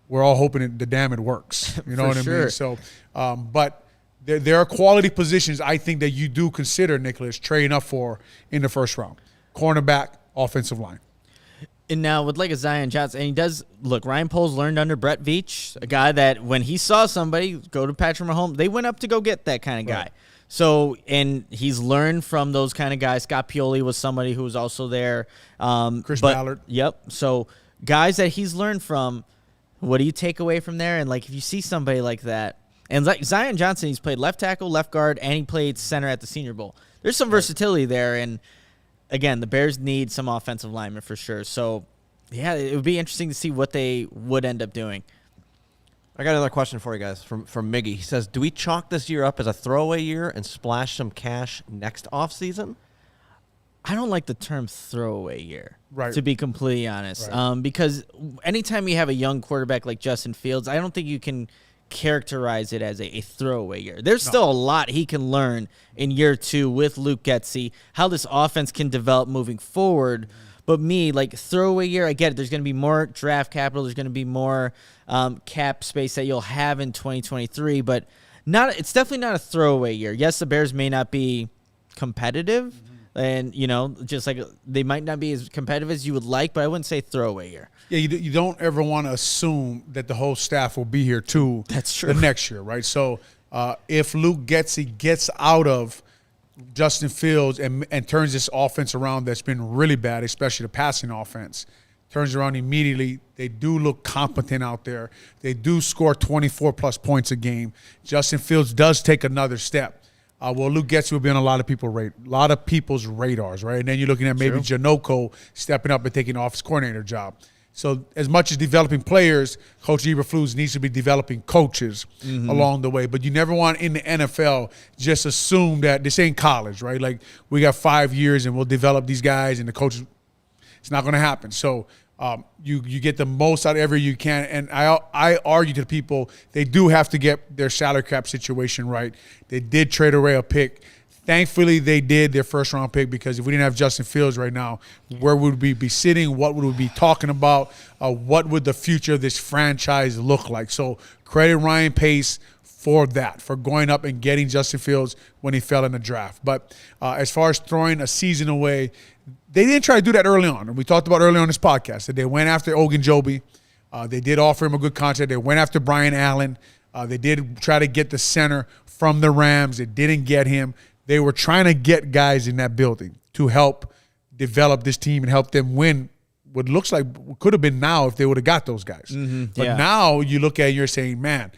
We're all hoping it works. You know what I mean? So, but there are quality positions I think that you do consider, Nicholas, trading up for in the first round. Cornerback, offensive line. And now with like a Zion Johnson, and he does look. Ryan Poles learned under Brett Veach, a guy that when he saw somebody go to Patrick Mahomes, they went up to go get that kind of guy. Right. So, and he's learned from those kind of guys. Scott Pioli was somebody who was also there. Chris Ballard. Yep. So guys that he's learned from. What do you take away from there? And like if you see somebody like that, and like Zion Johnson, he's played left tackle, left guard, and he played center at the Senior Bowl. There's some versatility there, and again, the Bears need some offensive linemen for sure. So, yeah, it would be interesting to see what they would end up doing. I got another question for you guys from Miggy. He says, do we chalk this year up as a throwaway year and splash some cash next offseason? I don't like the term throwaway year, right, to be completely honest, right. Because anytime you have a young quarterback like Justin Fields, I don't think you can characterize it as a throwaway year. There's still a lot he can learn in year 2 with Luke Getsy, how this offense can develop moving forward. But like throwaway year, I get it. There's going to be more draft capital. There's going to be more cap space that you'll have in 2023, but it's definitely not a throwaway year. Yes, the Bears may not be competitive, and just like they might not be as competitive as you would like, but I wouldn't say throwaway year. Yeah, you don't ever want to assume that the whole staff will be here too. That's true. The next year, right? So if Luke Getsy gets out of Justin Fields and turns this offense around that's been really bad, especially the passing offense, turns around immediately. They do look competent out there. They do score 24-plus points a game. Justin Fields does take another step. Luke Getsy will be on a lot of people's radars, right? And then you're looking at maybe Janoko stepping up and taking the office coordinator job. So as much as developing players, Coach Eberflus needs to be developing coaches along the way. But you never want in the NFL just assume that this ain't college, right? Like we got 5 years and we'll develop these guys and the coaches. It's not going to happen. So you get the most out of every you can. And I argue to people they do have to get their salary cap situation right. They did trade away a pick. Thankfully, they did their first-round pick because if we didn't have Justin Fields right now, where would we be sitting? What would we be talking about? What would the future of this franchise look like? So credit Ryan Pace for that, for going up and getting Justin Fields when he fell in the draft. But as far as throwing a season away, they didn't try to do that early on. And we talked about earlier on this podcast that they went after Ogunjobi. They did offer him a good contract. They went after Brian Allen. They did try to get the center from the Rams. They didn't get him. They were trying to get guys in that building to help develop this team and help them win what looks like could have been now if they would have got those guys. But now you look at it and you're saying, man,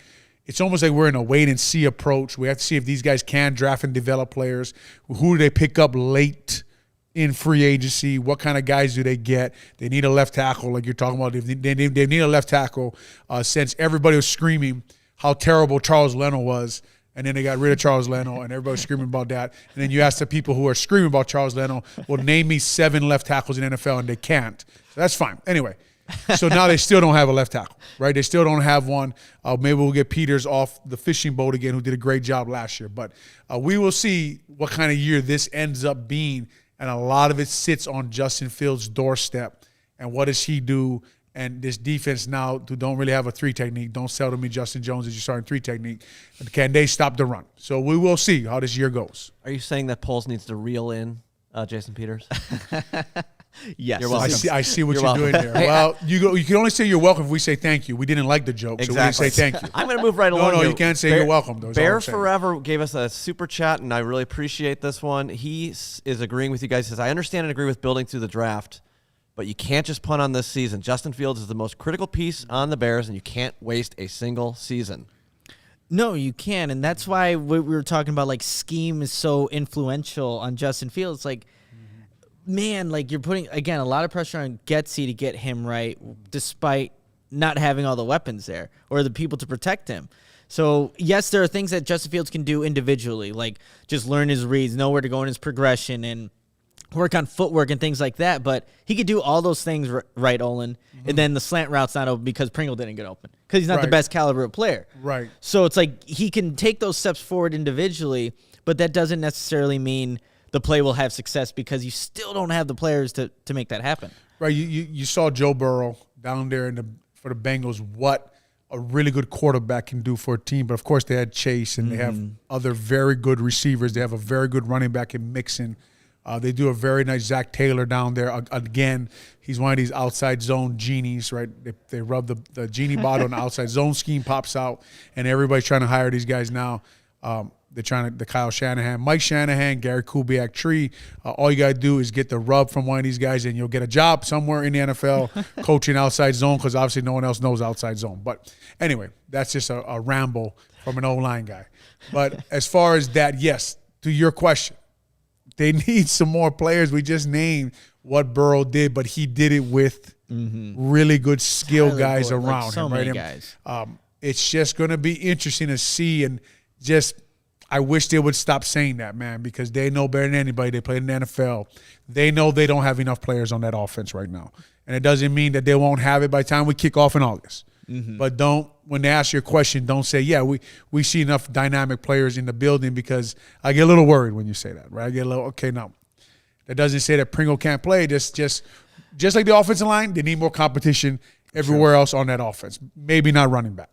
it's almost like we're in a wait-and-see approach. We have to see if these guys can draft and develop players. Who do they pick up late in free agency? What kind of guys do they get? They need a left tackle like you're talking about. They need a left tackle since everybody was screaming how terrible Charles Leno was. And then they got rid of Charles Leno, and everybody's screaming about that. And then you ask the people who are screaming about Charles Leno, well, name me 7 left tackles in the NFL, and they can't. So that's fine. Anyway, so now they still don't have a left tackle, right? They still don't have one. Maybe we'll get Peters off the fishing boat again, who did a great job last year. But we will see what kind of year this ends up being, and a lot of it sits on Justin Fields' doorstep. And what does he do? And this defense now who don't really have a 3 technique. Don't sell to me Justin Jones as your starting 3 technique. Can they stop the run? So we will see how this year goes. Are you saying that Poles needs to reel in Jason Peters? Yes. You're welcome. I see what you're doing there. Well, you can only say you're welcome if we say thank you. We didn't like the joke, so we didn't say thank you. I'm going to move right along. No, you can't say you're welcome, though. Bear Forever gave us a super chat, and I really appreciate this one. He is agreeing with you guys. He says, I understand and agree with building through the draft, but you can't just punt on this season. Justin Fields is the most critical piece on the Bears, and you can't waste a single season. No, you can, and that's why we were talking about, like, scheme is so influential on Justin Fields. Like, man, like you're putting, again, a lot of pressure on Getsy to get him right, despite not having all the weapons there or the people to protect him. So, yes, there are things that Justin Fields can do individually, like just learn his reads, know where to go in his progression, and work on footwork and things like that. But he could do all those things right, Olin, and then the slant route's not open because Pringle didn't get open because he's not the best caliber of player. Right. So it's like he can take those steps forward individually, but that doesn't necessarily mean the play will have success because you still don't have the players to make that happen. Right. You saw Joe Burrow down there for the Bengals, what a really good quarterback can do for a team. But, of course, they had Chase, and they have other very good receivers. They have a very good running back in Mixon. They do a very nice Zach Taylor down there. Again, he's one of these outside zone genies, right? They rub the genie bottle, and the outside zone scheme pops out, and everybody's trying to hire these guys now. They're trying to Kyle Shanahan, Mike Shanahan, Gary Kubiak tree. All you got to do is get the rub from one of these guys, and you'll get a job somewhere in the NFL coaching outside zone because obviously no one else knows outside zone. But anyway, that's just a ramble from an O-line guy. But as far as that, yes, to your question, they need some more players. We just named what Burrow did, but he did it with really good skill guys around him. Many guys. It's just going to be interesting to see, and just I wish they would stop saying that, man, because they know better than anybody. They played in the NFL. They know they don't have enough players on that offense right now. And it doesn't mean that they won't have it by the time we kick off in August. But when they ask you a question, don't say, yeah, we see enough dynamic players in the building, because I get a little worried when you say that, right? I get a little, okay, no. That doesn't say that Pringle can't play. Just like the offensive line, they need more competition everywhere else on that offense. Maybe not running back.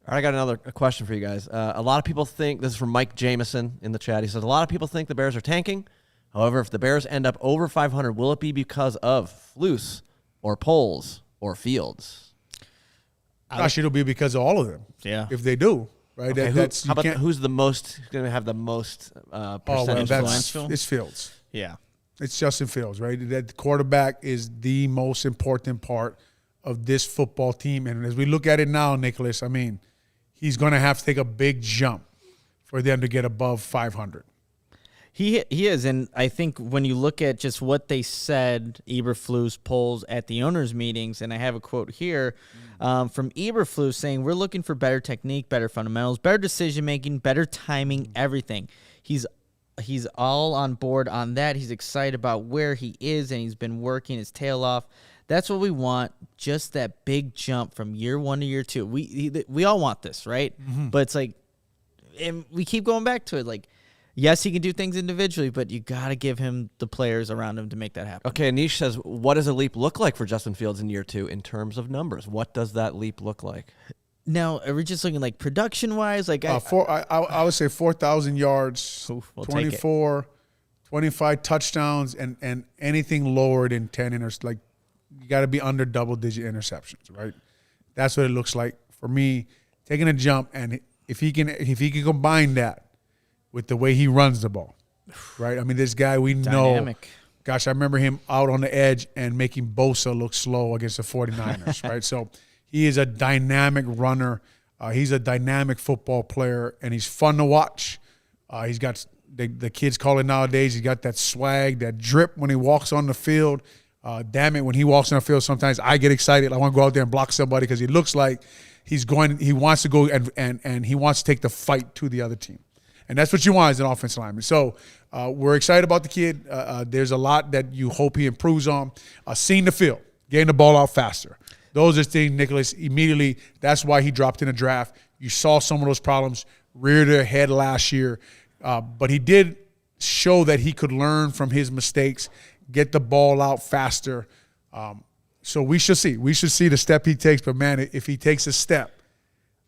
All right, I got another question for you guys. A lot of people think, this is from Mike Jameson in the chat. He says, a lot of people think the Bears are tanking. However, if the Bears end up over 500, will it be because of Flus or Poles or Fields? Gosh, it'll be because of all of them. Yeah. If they do, right? Okay, who's the most going to have the most percentage? It's Fields. Yeah. It's Justin Fields, right? That quarterback is the most important part of this football team. And as we look at it now, Nicholas, I mean, he's going to have to take a big jump for them to get above 500. He is, and I think when you look at just what they said, Eberflus, Poles at the owners' meetings, and I have a quote here from Eberflus saying, we're looking for better technique, better fundamentals, better decision-making, better timing, everything. He's all on board on that. He's excited about where he is, and he's been working his tail off. That's what we want, just that big jump from year one to year two. We all want this, right? But it's like, and we keep going back to it, like, yes, he can do things individually, but you got to give him the players around him to make that happen. Okay, Anish says, what does a leap look like for Justin Fields in year two in terms of numbers? What does that leap look like? Now, are we just looking like production-wise? Like I would say 4,000 yards, we'll 25 touchdowns, and anything lower than 10 like you got to be under double-digit interceptions, right? That's what it looks like for me. Taking a jump, and if he can combine that with the way he runs the ball, right? I mean, this guy we Dynamic. know. Gosh, I remember him out on the edge and making Bosa look slow against the 49ers, right? So he is a dynamic runner. He's a dynamic football player, and he's fun to watch. He's got the kids call it nowadays. He's got that swag, that drip when he walks on the field. Damn it, when he walks on the field, sometimes I get excited. I want to go out there and block somebody because he looks like he wants to go and he wants to take the fight to the other team. And that's what you want as an offensive lineman. So we're excited about the kid. There's a lot that you hope he improves on. Seeing the field, getting the ball out faster. Those are things, Nicholas, immediately, that's why he dropped in the draft. You saw some of those problems rear their head last year. But he did show that he could learn from his mistakes, get the ball out faster. So we should see. We should see the step he takes. But, man, if he takes a step,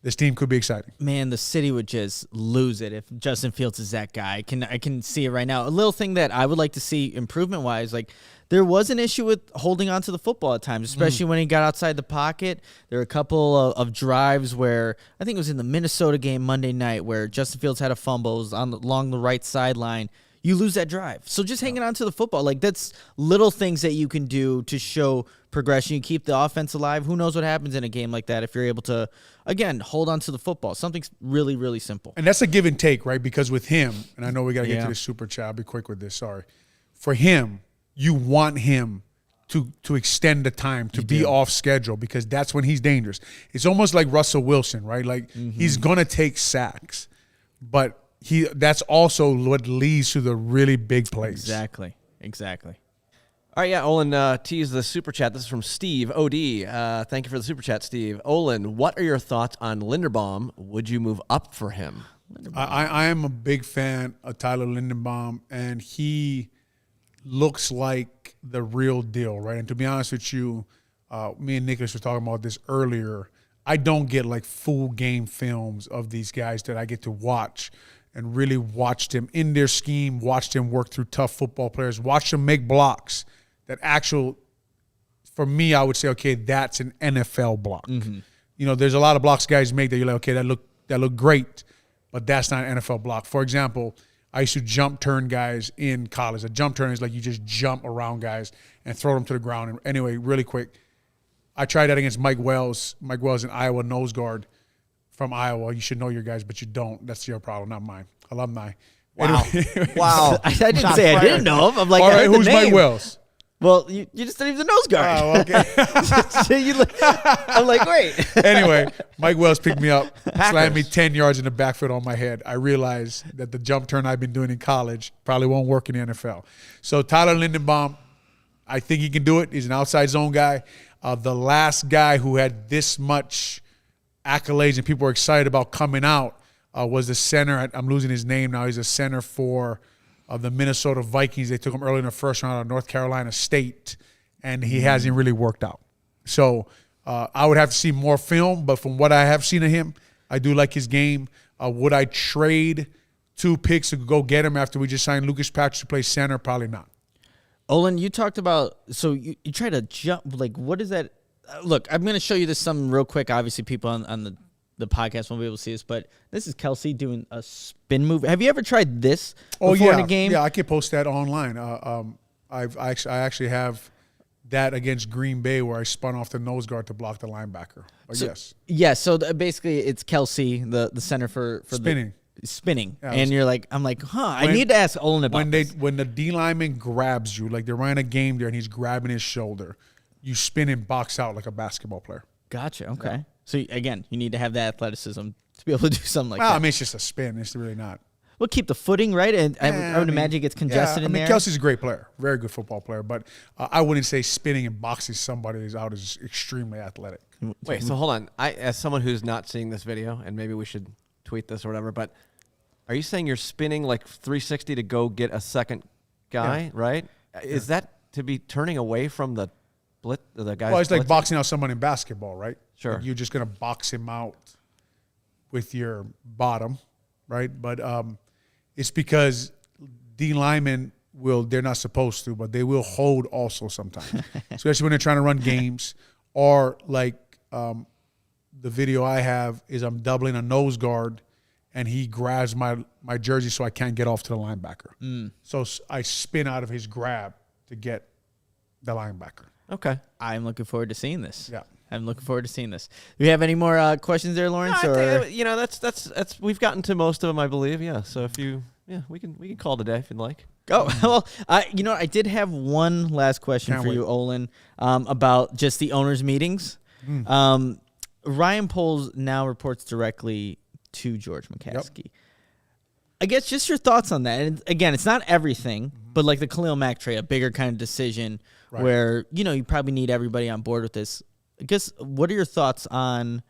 this team could be exciting. Man, the city would just lose it if Justin Fields is that guy. I can see it right now. A little thing that I would like to see improvement-wise, like there was an issue with holding on to the football at times, especially when he got outside the pocket. There were a couple of drives where, I think it was in the Minnesota game Monday night, where Justin Fields had a fumble. It was along the right sideline. You lose that drive. So just hanging on to the football, like that's little things that you can do to show progression. You keep the offense alive. Who knows what happens in a game like that if you're able to, again, hold on to the football. Something's really, really simple. And that's a give and take, right? Because with him, and I know we got to get to the super chat. I'll be quick with this, sorry. For him, you want him to extend the time, to be off schedule, because that's when he's dangerous. It's almost like Russell Wilson, right? Like he's going to take sacks, but that's also what leads to the really big plays. Exactly. All right, yeah, Olin, tease the super chat. This is from Steve OD. Thank you for the super chat, Steve. Olin, what are your thoughts on Linderbaum? Would you move up for him? I am a big fan of Tyler Linderbaum, and he looks like the real deal, right? And to be honest with you, me and Nicholas were talking about this earlier. I don't get like full game films of these guys that I get to watch and really watch them in their scheme, watch them work through tough football players, watch them make blocks that for me, I would say, okay, that's an NFL block. You know, there's a lot of blocks guys make that you're like, okay, that look great, but that's not an NFL block. For example, I used to jump turn guys in college. A jump turn is like you just jump around guys and throw them to the ground. And anyway, really quick, I tried that against Mike Wells. Mike Wells, an Iowa nose guard from Iowa. You should know your guys, but you don't. That's your problem, not mine. Alumni. Wow. Anyway, Wow. I didn't say I didn't know him. I'm like, all I right, heard the who's name. Mike Wells? Well, you just said he was a nose guard. Oh, okay. I'm like, wait. Anyway, Mike Wells picked me up, slammed me 10 yards in the backfield on my head. I realized that the jump turn I've been doing in college probably won't work in the NFL. So Tyler Linderbaum, I think he can do it. He's an outside zone guy. The last guy who had this much accolades and people were excited about coming out was the center. I'm losing his name now. He's a center for the Minnesota Vikings. They took him early in the first round out of North Carolina State, and he hasn't really worked out. So I would have to see more film, but from what I have seen of him, I do like his game. Would I trade 2 picks to go get him after we just signed Lucas Patrick to play center? Probably not. Olin, you talked about, so you try to jump, like, what is that? Look, I'm going to show you this something real quick. Obviously, people on the podcast won't be able to see this, but this is Kelsey doing a spin move. Have you ever tried this before in a game? Yeah, I can post that online. I actually have that against Green Bay where I spun off the nose guard to block the linebacker. Yes. Yeah, so basically it's Kelsey, the center for Spinning. Spinning. Yeah, and you're like, I'm like, I need to ask Olin about this. When the D lineman grabs you, like they're running a game there and he's grabbing his shoulder, you spin and box out like a basketball player. Gotcha, okay. Yeah. So, again, you need to have that athleticism to be able to do something like that. Well, I mean, it's just a spin. It's really not. Well, keep the footing, right? And I would imagine it gets congested in there. Kelsey's a great player, very good football player, but I wouldn't say spinning and boxing somebody who's out is extremely athletic. Wait, so hold on. As someone who's not seeing this video, and maybe we should tweet this or whatever, but are you saying you're spinning like 360 to go get a second guy, right? Yeah. Is that to be turning away from the guy? Well, it's like boxing out someone in basketball, right? Sure. Like you're just going to box him out with your bottom, right? But it's because D linemen they're not supposed to, but they will hold also sometimes, especially when they're trying to run games. Or like the video I have is I'm doubling a nose guard and he grabs my jersey so I can't get off to the linebacker. So I spin out of his grab to get the linebacker. Okay. I'm looking forward to seeing this. Yeah. I'm looking forward to seeing this. Do you have any more questions there, Lawrence? No, that's we've gotten to most of them, I believe. Yeah. So if we can call it a day if you'd like. Go. Well, I did have one last question for you, Olin, about just the owners' meetings. Ryan Poles now reports directly to George McCaskey. Yep. I guess just your thoughts on that. And again, it's not everything, but like the Khalil Mack trade, a bigger kind of decision where, you probably need everybody on board with this. I guess, what are your thoughts on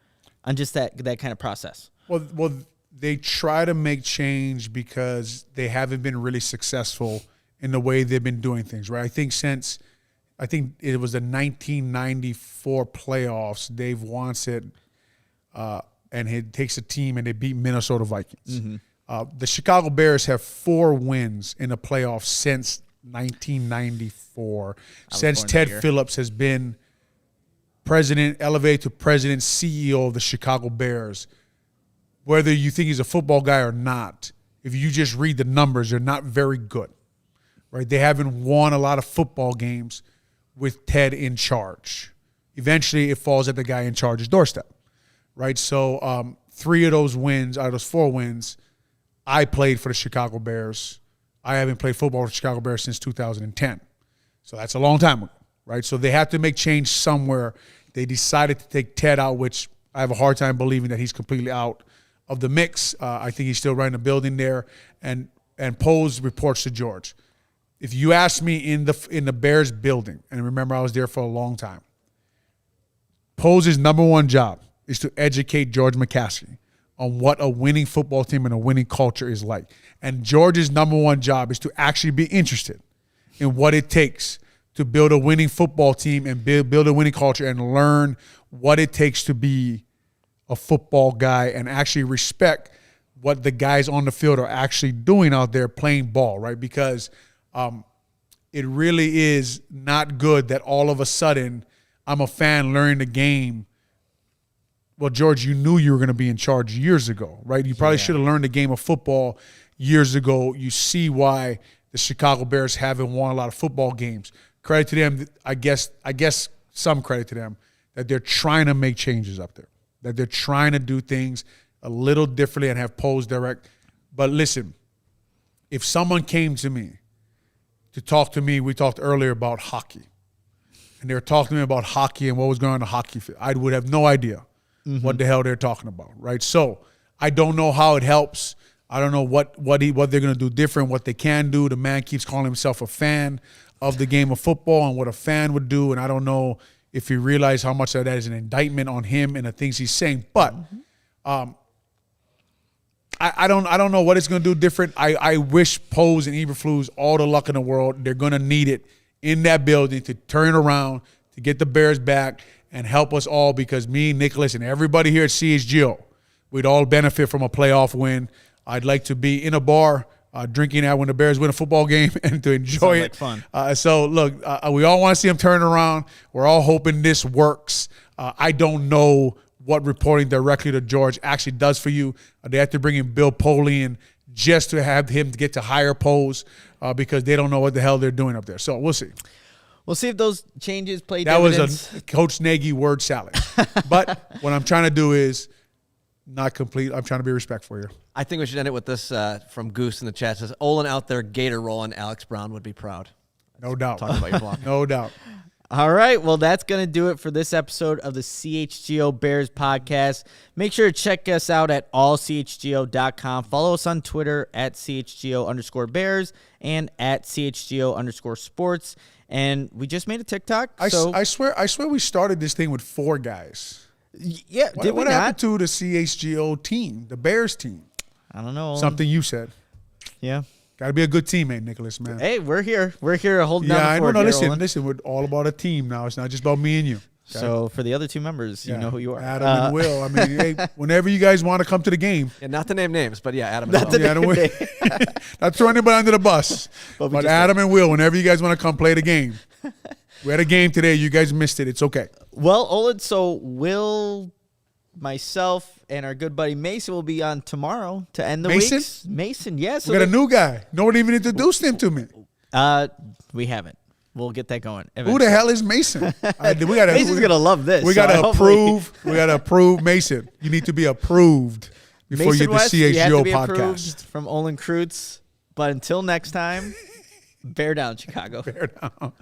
just that kind of process? Well, they try to make change because they haven't been really successful in the way they've been doing things, right? I think it was the 1994 playoffs, Dave wants it, and he takes a team and they beat Minnesota Vikings. The Chicago Bears have 4 wins in the playoffs since 1994, since Ted Phillips has been elevated to president, CEO of the Chicago Bears. Whether you think he's a football guy or not, if you just read the numbers, they're not very good, right? They haven't won a lot of football games with Ted in charge. Eventually, it falls at the guy in charge's doorstep, right? So 3 of those wins, out of those 4 wins, I played for the Chicago Bears. I haven't played football for the Chicago Bears since 2010. So that's a long time ago, right? So they have to make change somewhere. They decided to take Ted out, which I have a hard time believing that he's completely out of the mix. I think he's still running the building there. And Bowles reports to George. If you ask me in the Bears building, and remember I was there for a long time, Bowles' number one job is to educate George McCaskey on what a winning football team and a winning culture is like. And George's number one job is to actually be interested in what it takes to build a winning football team and build a winning culture and learn what it takes to be a football guy and actually respect what the guys on the field are actually doing out there playing ball, right? Because it really is not good that all of a sudden I'm a fan learning the game. Well, George, you knew you were going to be in charge years ago, right? You probably should have learned the game of football years ago. You see why the Chicago Bears haven't won a lot of football games. Credit to them, I guess some credit to them, that they're trying to make changes up there, that they're trying to do things a little differently and have Bowles direct. But listen, if someone came to me to talk to me, we talked earlier about hockey, and they were talking to me about hockey and what was going on in the hockey field, I would have no idea what the hell they're talking about, right? So I don't know how it helps. I don't know what they're going to do different, what they can do. The man keeps calling himself a fan of the game of football and what a fan would do, and I don't know if he realized how much of that is an indictment on him and the things he's saying. But I don't know what it's going to do different. I wish Bowles and Eberflus all the luck in the world. They're going to need it in that building to turn around, to get the Bears back and help us all, because me, Nicholas, and everybody here at CHGO, we'd all benefit from a playoff win. I'd like to be in a bar drinking that when the Bears win a football game and to enjoy it. Like fun. So, look, we all want to see them turn around. We're all hoping this works. I don't know what reporting directly to George actually does for you. They have to bring in Bill Polian just to have him get to hire Bowles because they don't know what the hell they're doing up there. So we'll see. We'll see if those changes play That dividends. was a Coach Nagy word salad. But what I'm trying to do is not complete. I'm trying to be respectful here. I think we should end it with this from Goose in the chat. It says, Olin out there gator rolling. Alex Brown would be proud. No doubt. Talking about your block. No doubt. All right, well, that's going to do it for this episode of the CHGO Bears Podcast. Make sure to check us out at allchgo.com. Follow us on Twitter at CHGO_Bears and at CHGO_Sports. And we just made a TikTok. I swear we started this thing with 4 guys. Yeah, did we What not? happened to the CHGO team, the Bears team? I don't know. Something you said. Yeah. Got to be a good teammate, Nicholas, man. Hey, we're here. We're here holding down Yeah, the I fort know. here, Olin. Listen, we're all about a team now. It's not just about me and you. Okay? So for the other 2 members, you know who you are. Adam and Will. I mean, hey, whenever you guys want to come to the game. Yeah, not to name names, but yeah, Adam. Not and to Will. name Not throw anybody under the bus. But Adam and Will, whenever you guys want to come play the game. We had a game today. You guys missed it. It's okay. Well, Olin, so Will, myself, and our good buddy Mason will be on tomorrow to end the Mason? week. Mason, yes. We got a new guy. No one even introduced him to me. We haven't. We'll get that going. Who the hell is Mason? Mason's gonna love this. We got to approve. We got to approve Mason. You need to be approved before Mason you get West, the you have to CHGO be podcast. approved from Olin Kreutz. But until next time, bear down, Chicago. Bear down.